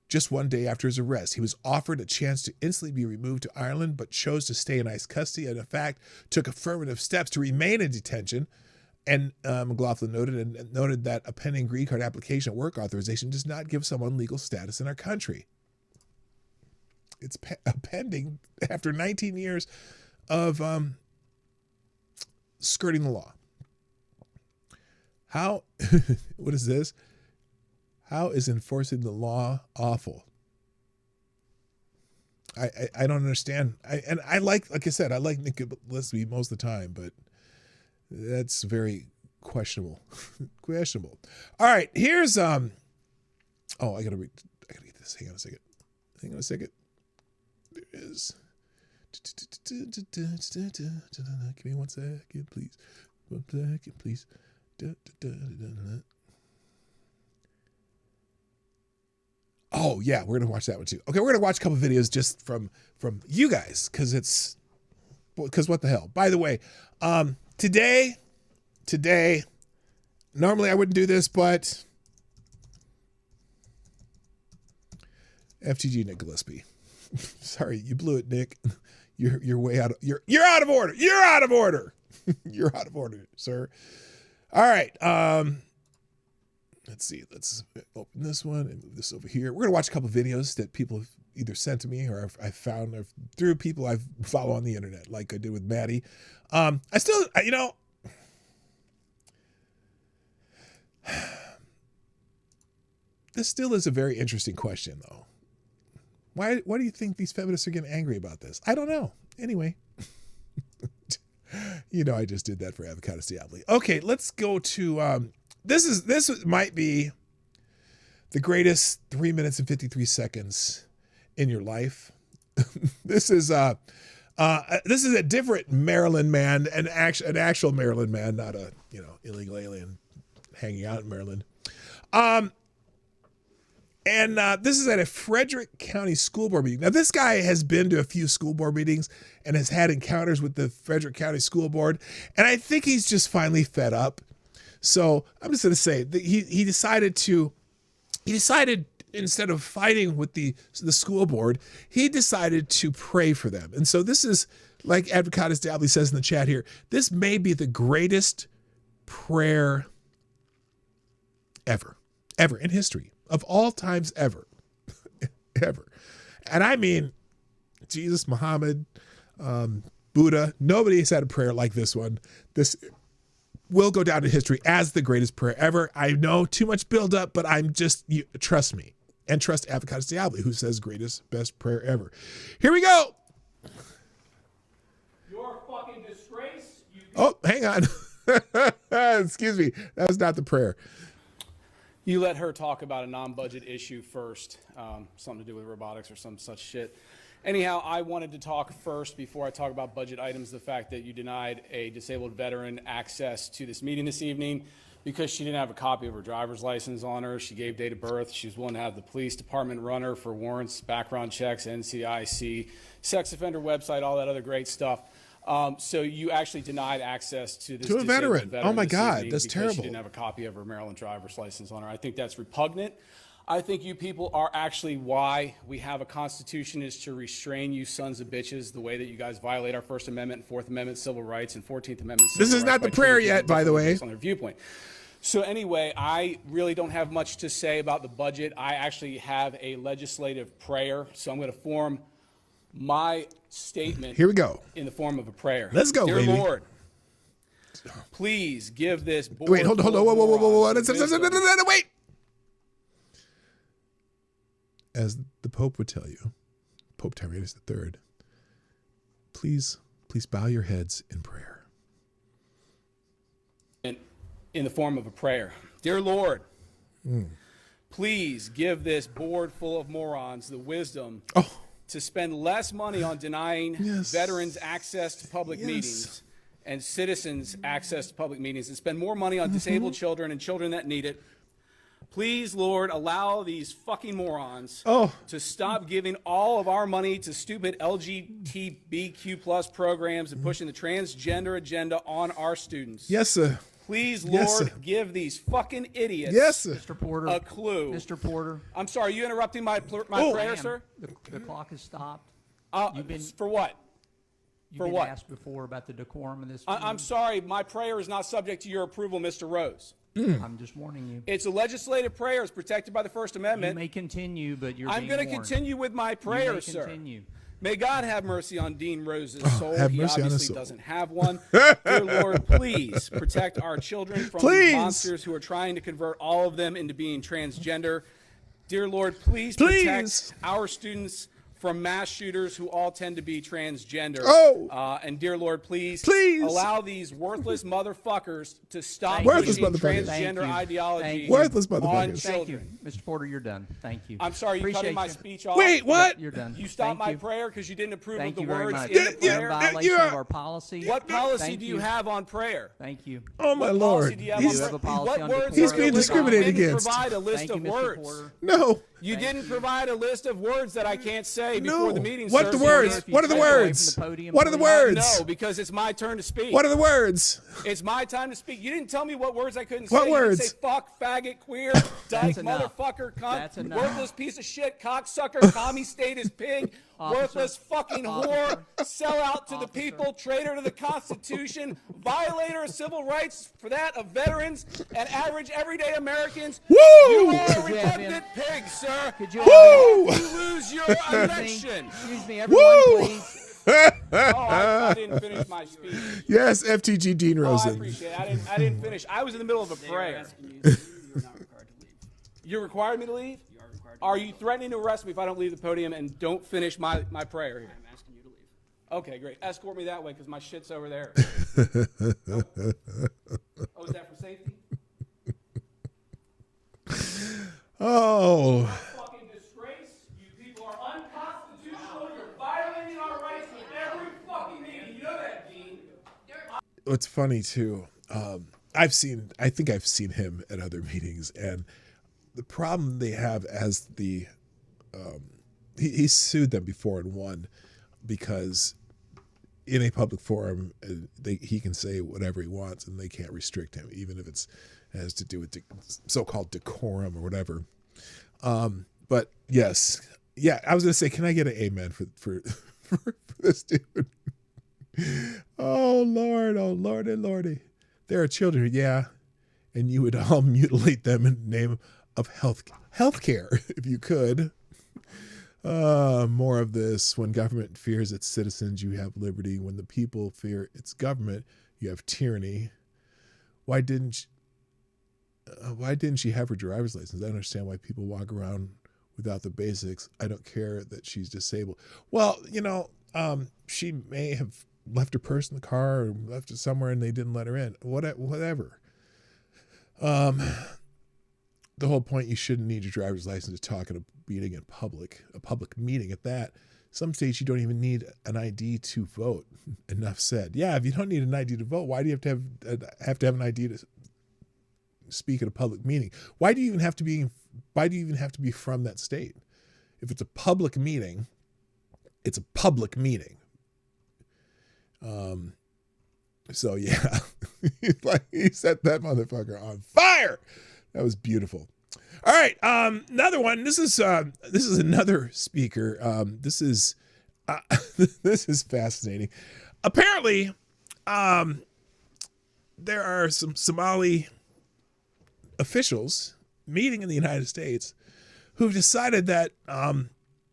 Just one day after his arrest, he was offered a chance to instantly be removed to Ireland, but chose to stay in ICE custody and, in fact, took affirmative steps to remain in detention. And McLaughlin noted that a pending green card application and work authorization does not give someone legal status in our country. It's pending after 19 years of skirting the law. How? What is this? How is enforcing the law awful? I don't understand. I like I said, I like Nick Gillespie most of the time, but that's very questionable. Questionable. All right, here's I gotta get this. Hang on a second. There it is. Give me 1 second, please. 1 second, please. Oh yeah, we're gonna watch that one too. Okay, we're gonna watch a couple videos just from you guys because what the hell. By the way, today, normally I wouldn't do this, but FTG Nick Gillespie. Sorry, you blew it, Nick. You're way out of you're out of order. You're out of order. You're out of order, sir. All right. Let's see. Let's open this one and move this over here. We're gonna watch a couple videos that people have either sent to me or I've found through people I follow on the internet, like I did with Maddie. This still is a very interesting question, though. Why do you think these feminists are getting angry about this? I don't know. Anyway, I just did that for Avocado Diabli. Okay, let's go to this might be the greatest 3 minutes and 53 seconds in your life. This is a different Maryland man, an actual Maryland man, not a illegal alien hanging out in Maryland. And this is at a Frederick County School Board meeting. Now, this guy has been to a few school board meetings and has had encounters with the Frederick County School Board. And I think he's just finally fed up. So I'm just going to say that he decided instead of fighting with the school board, he decided to pray for them. And so this is, like Advocatus Diabli says in the chat here, this may be the greatest prayer ever in history of all times ever. Ever. And I mean, Jesus, Muhammad, Buddha, nobody has had a prayer like this one. This will go down in history as the greatest prayer ever. I know too much build up, but trust me, and trust Avocados Diablo, who says greatest, best prayer ever. Here we go. You're a fucking disgrace. Oh, hang on. Excuse me. That was not the prayer. You let her talk about a non-budget issue first, something to do with robotics or some such shit. Anyhow, I wanted to talk first before I talk about budget items, the fact that you denied a disabled veteran access to this meeting this evening because she didn't have a copy of her driver's license on her. She gave date of birth. She was willing to have the police department run her for warrants, background checks, NCIC, sex offender website, all that other great stuff. So you actually denied access to this to a veteran. Oh my God, that's because terrible. She didn't have a copy of her Maryland driver's license on her. I think that's repugnant. I think you people are actually why we have a constitution, is to restrain you sons of bitches the way that you guys violate our First Amendment, Fourth Amendment civil rights, and 14th Amendment civil rights. This is not the prayer yet, by the way. On their viewpoint. So anyway, I really don't have much to say about the budget. I actually have a legislative prayer, so I'm going to form my statement. Here we go. In the form of a prayer. Let's go, Dear baby. Lord, please give this board. Wait, hold on. Whoa. Wait. As the Pope would tell you, Pope Tyrannus III, please bow your heads in prayer. In the form of a prayer. Dear Lord, please give this board full of morons the wisdom to spend less money on denying veterans access to public meetings and citizens access to public meetings, and spend more money on disabled children and children that need it. Please, Lord, allow these fucking morons to stop giving all of our money to stupid LGBTQ plus programs and pushing the transgender agenda on our students. Yes, sir. Please, Lord, Yes, sir. give these fucking idiots Mr. Porter, a clue. Mr. Porter. I'm sorry, you interrupting my prayer, sir? The clock has stopped. For what? You've been asked before about the decorum of this meeting. I'm sorry, my prayer is not subject to your approval, Mr. Rose. I'm just warning you. It's a legislative prayer. It's protected by the First Amendment. You may continue, but I'm going to continue with my prayer, sir. Continue. May God have mercy on Dean Rose's soul. Have He mercy on his obviously soul. doesn't have one. Dear Lord, please protect our children from these monsters who are trying to convert all of them into being transgender. Dear Lord, please protect our students from mass shooters who all tend to be transgender. And dear Lord, please allow these worthless motherfuckers to stop pushing transgender ideology on children. Mr. Porter, you're done. Thank you. I'm sorry, you cutting my speech off. Wait, what? You're done. You stopped my prayer because you didn't approve of the very words much. in the prayer? Violation of our policy. What policy do you have on prayer? Thank you. Oh, my What Lord. policy do you have on prayer? What words He's are being illegal? discriminated You didn't against. provide a list of words. No. You didn't provide a list of words that I can't say before the meeting What starts. are the words? What are the words? What are the words? No, because it's my turn to speak. What are the words? It's my time to speak. You didn't tell me what words I couldn't say. What You words? didn't say fuck, faggot, queer, dyke, motherfucker, cunt, worthless piece of shit, cocksucker, commie statist pig, worthless fucking whore, sellout to the people, traitor to the Constitution, violator of civil rights, for that of veterans and average everyday Americans. Woo! You are a repugnant pig, sir. Woo! You lose your election. Excuse me, everyone, please. I didn't finish my speech. Yes, FTG Dean I Rosen. appreciate it. I didn't finish. I was in the middle of a prayer. You're required me to leave? You are required to leave. Are you threatening to arrest me if I don't leave the podium and don't finish my prayer here? I'm asking you to leave. Okay, great. Escort me that way because my shit's over there. Oh, is that for safety? Oh. Fucking disgrace. You people are unconstitutional. You're violating our rights with every fucking meeting. You know that, Dean. What's funny too, I think I've seen him at other meetings, and the problem they have as the he sued them before and won because in a public forum he can say whatever he wants and they can't restrict him, even if it has to do with so-called decorum or whatever. But yes, I was gonna say, can I get an amen for this dude? Oh Lord, and Lordy. There are children, and you would all mutilate them in the name of healthcare if you could. More of this. When government fears its citizens, you have liberty. When the people fear its government, you have tyranny. Why didn't she have her driver's license? I don't understand why people walk around without the basics. I don't care that she's disabled. Well, she may have left her purse in the car or left it somewhere and they didn't let her in. Whatever. The whole point, you shouldn't need your driver's license to talk at a meeting in public, a public meeting at that. Some states you don't even need an ID to vote. Enough said. Yeah, if you don't need an ID to vote, why do you have to have an ID to speak at a public meeting? Why do you even have to be from that state? If it's a public meeting, it's a public meeting. So yeah, he set that motherfucker on fire. That was beautiful. All right, another one. This is another speaker. This is fascinating. Apparently, there are some Somali officials meeting in the United States who've decided that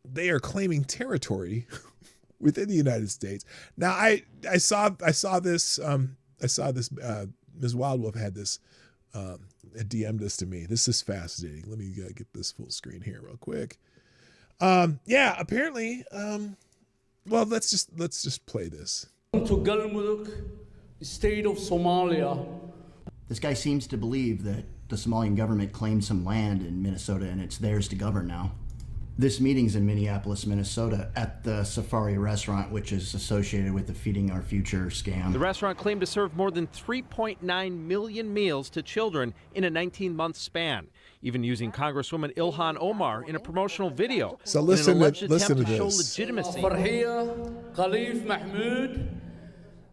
they are claiming territory within the United States. Now, I saw this. Ms. Wildwolf had this. DM'd this to me. This is fascinating. Let me get this full screen here real quick. Yeah, apparently. Well, let's just play this. To Galmudug, state of Somalia. This guy seems to believe that the Somalian government claimed some land in Minnesota and it's theirs to govern now. This meeting's in Minneapolis, Minnesota, at the Safari restaurant, which is associated with the Feeding Our Future scam. The restaurant claimed to serve more than 3.9 million meals to children in a 19-month span, even using Congresswoman Ilhan Omar in a promotional video. So listen to show this. Legitimacy. Farhiya Khalif Mahmoud.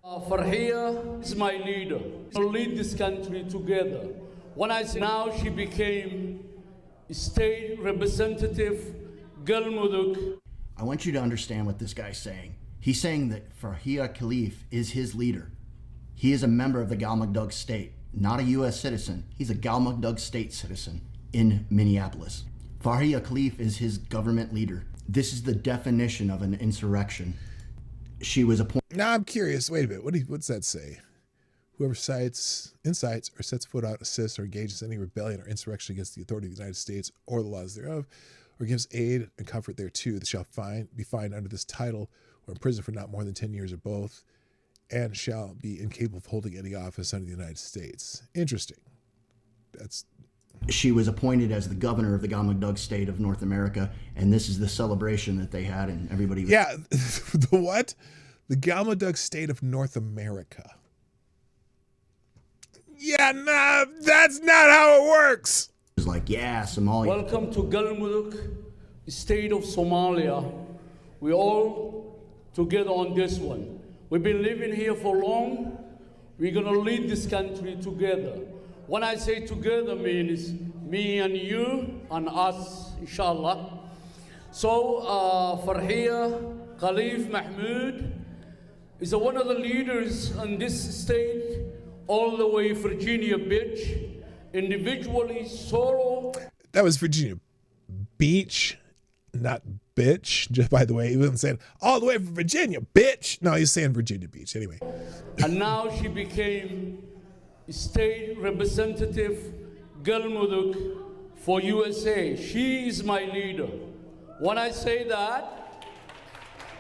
Farhiya is my leader. We'll lead this country together. When I say now, she became state representative. Galmudug. I want you to understand what this guy's saying. He's saying that Farhiya Khalif is his leader. He is a member of the Galmudug state, not a U.S. citizen. He's a Galmudug state citizen in Minneapolis. Farhiya Khalif is his government leader. This is the definition of an insurrection. She was appointed. Now I'm curious. Wait a minute. What's that say? Whoever incites or sets foot out, assists, or engages in any rebellion or insurrection against the authority of the United States or the laws thereof, or gives aid and comfort thereto, they shall be fined under this title or imprisoned for not more than 10 years or both, and shall be incapable of holding any office under the United States. Interesting. She was appointed as the governor of the Galmudug state of North America, and this is the celebration that they had, and everybody was... Yeah, the what? The Galmudug state of North America. Yeah, nah, that's not how it works. It was like, yeah, Somalia. Welcome to Galmudug, state of Somalia. We all together on this one. We've been living here for long. We're gonna lead this country together. When I say together, means me and you and us, inshallah. So Farhiya Khalif Mahmoud is one of the leaders in this state, all the way Virginia Beach. Individually, solo. That was Virginia Beach, not bitch. Just by the way, he wasn't saying all the way from Virginia, bitch. No, he's saying Virginia Beach. Anyway. And now she became state representative Galmudug for USA. She is my leader. When I say that,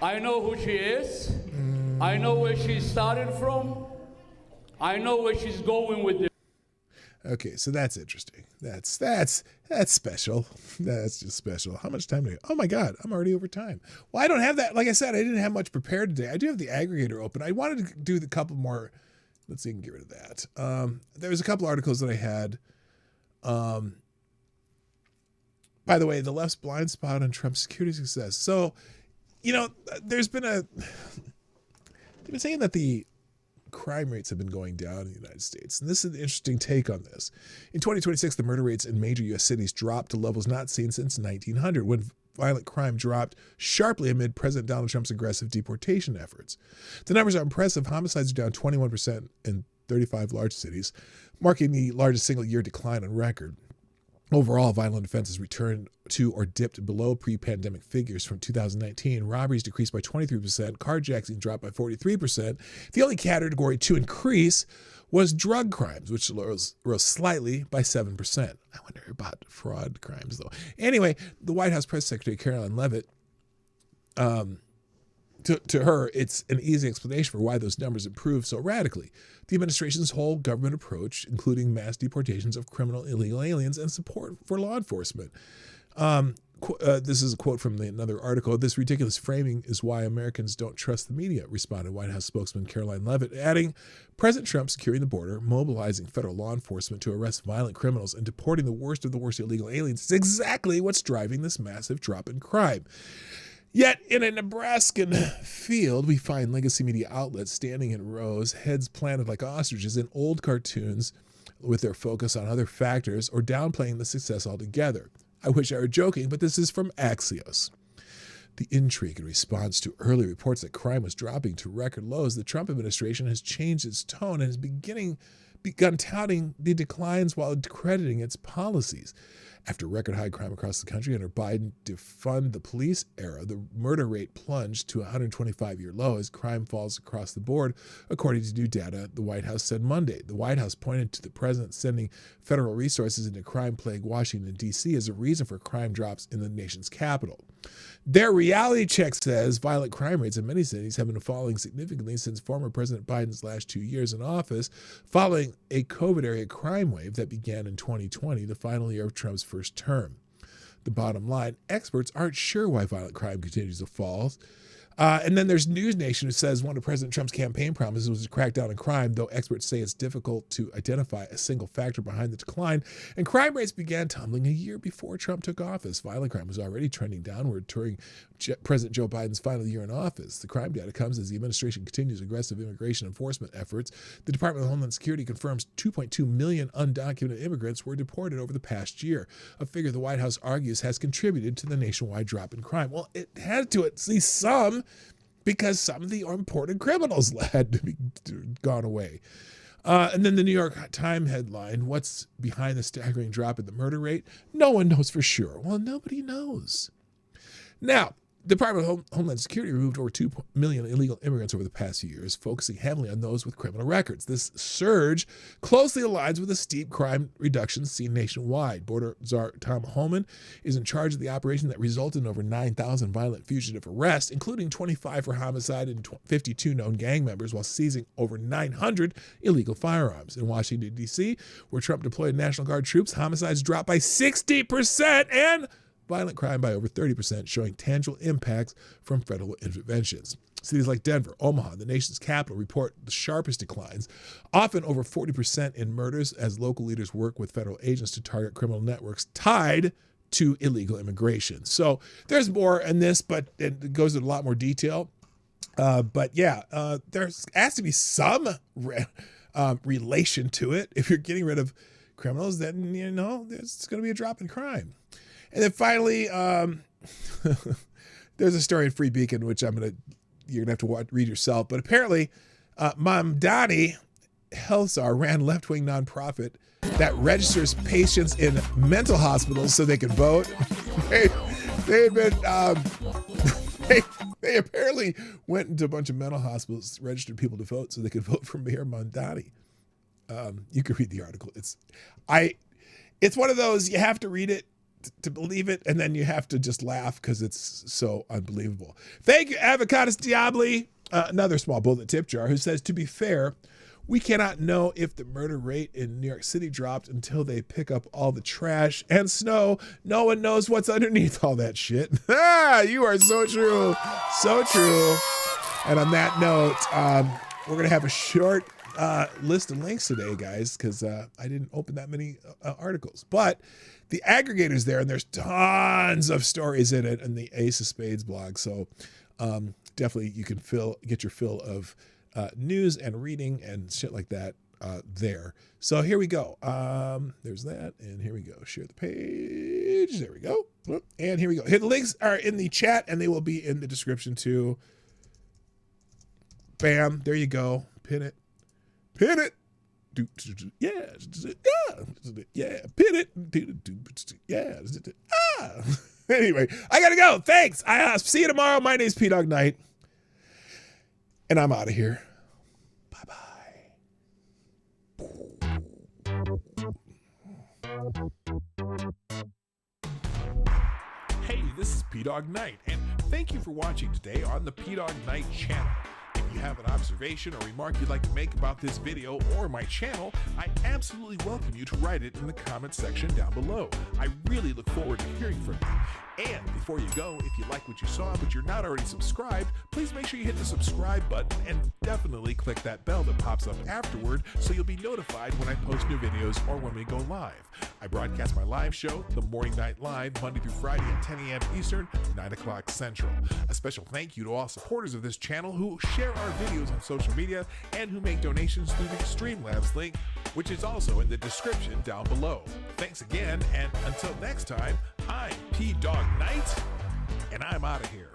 I know who she is. I know where she started from. I know where she's going with it. Okay, so that's interesting. That's special. That's just special. How much time do we have? Oh my God, I'm already over time. Well, I don't have that. Like I said, I didn't have much prepared today. I do have the aggregator open. I wanted to do the couple more. Let's see, I can get rid of that. There was a couple articles that I had. By the way, the left's blind spot on Trump's security success. So, they've been saying that the crime rates have been going down in the United States. And this is an interesting take on this. In 2026, the murder rates in major U.S. cities dropped to levels not seen since 1900, when violent crime dropped sharply amid President Donald Trump's aggressive deportation efforts. The numbers are impressive. Homicides are down 21% in 35 large cities, marking the largest single-year decline on record. Overall, violent offenses returned to or dipped below pre-pandemic figures from 2019. Robberies decreased by 23%. Carjacking dropped by 43%. The only category to increase was drug crimes, which rose slightly by 7%. I wonder about fraud crimes, though. Anyway, the White House Press Secretary Caroline Leavitt, to her, it's an easy explanation for why those numbers improved so radically. The administration's whole government approach, including mass deportations of criminal illegal aliens and support for law enforcement. This is a quote from another article. This ridiculous framing is why Americans don't trust the media, responded White House spokesman Caroline Leavitt, adding, President Trump securing the border, mobilizing federal law enforcement to arrest violent criminals, and deporting the worst of the worst illegal aliens is exactly what's driving this massive drop in crime. Yet, in a Nebraskan field, we find legacy media outlets standing in rows, heads planted like ostriches in old cartoons with their focus on other factors or downplaying the success altogether. I wish I were joking, but this is from Axios. The intrigue in response to early reports that crime was dropping to record lows, the Trump administration has changed its tone and has begun touting the declines while crediting its policies. After record high crime across the country under Biden defund the police era, the murder rate plunged to a 125-year low as crime falls across the board, according to new data the White House said Monday. The White House pointed to the president sending federal resources into crime-plagued Washington, D.C. as a reason for crime drops in the nation's capital. Their reality check says violent crime rates in many cities have been falling significantly since former President Biden's last 2 years in office, following a COVID-era crime wave that began in 2020, the final year of Trump's first term. The bottom line, experts aren't sure why violent crime continues to fall. And then there's News Nation, who says one of President Trump's campaign promises was to crack down on crime, though experts say it's difficult to identify a single factor behind the decline. And crime rates began tumbling a year before Trump took office. Violent crime was already trending downward during President Joe Biden's final year in office. The crime data comes as the administration continues aggressive immigration enforcement efforts. The Department of Homeland Security confirms 2.2 million undocumented immigrants were deported over the past year, a figure the White House argues has contributed to the nationwide drop in crime. Well, it had to at least some, because some of the imported criminals had to be gone away. And then the New York Times headline, what's behind the staggering drop in the murder rate? No one knows for sure. Well, nobody knows. Now, the Department of Homeland Security removed over 2 million illegal immigrants over the past few years, focusing heavily on those with criminal records. This surge closely aligns with the steep crime reductions seen nationwide. Border Czar Tom Homan is in charge of the operation that resulted in over 9,000 violent fugitive arrests, including 25 for homicide and 52 known gang members, while seizing over 900 illegal firearms. In Washington, D.C., where Trump deployed National Guard troops, homicides dropped by 60% and violent crime by over 30%, showing tangible impacts from federal interventions. Cities like Denver, Omaha, the nation's capital, report the sharpest declines, often over 40% in murders, as local leaders work with federal agents to target criminal networks tied to illegal immigration. So there's more in this, but it goes into a lot more detail. But yeah, there has to be some relation to it. If you're getting rid of criminals, then, you know, there's going to be a drop in crime. And then finally, there's a story in Free Beacon, which you're gonna have to read yourself. But apparently, Mamdani Helsar ran left-wing nonprofit that registers patients in mental hospitals so they can vote. They apparently went into a bunch of mental hospitals, registered people to vote so they could vote for Mayor Mamdani. You can read the article. It's one of those, you have to read it to believe it, and then you have to just laugh because it's so unbelievable. Thank you, Avocados Diabli, another small bullet tip jar, who says, to be fair, we cannot know if the murder rate in New York City dropped until they pick up all the trash and snow. No one knows what's underneath all that shit. You are so true. So true. And on that note, we're going to have a short list of links today, guys, because I didn't open that many articles. But the aggregator's there, and there's tons of stories in it in the Ace of Spades blog. So definitely you can get your fill of news and reading and shit like that there. So here we go. There's that, and here we go. Share the page. There we go. And here we go. The links are in the chat, and they will be in the description too. Bam. There you go. Pin it. Pin it. Yeah, pin it. Yeah. Anyway, I gotta go. Thanks. I see you tomorrow. My name's PDawgKnight, and I'm out of here. Hey, this is PDawgKnight, and thank you for watching today on the PDawgKnight Channel. If you have an observation or remark you'd like to make about this video or my channel, I absolutely welcome you to write it in the comment section down below. I really look forward to hearing from you. And before you go, if you like what you saw but you're not already subscribed, please make sure you hit the subscribe button and definitely click that bell that pops up afterward so you'll be notified when I post new videos or when we go live. I broadcast my live show, The Morning Night Live, Monday through Friday at 10 a.m. Eastern, 9 o'clock Central. A special thank you to all supporters of this channel who share our videos on social media and who make donations through the Streamlabs link, which is also in the description down below. Thanks again, and until next time, I'm PDawgKnight, and I'm out of here.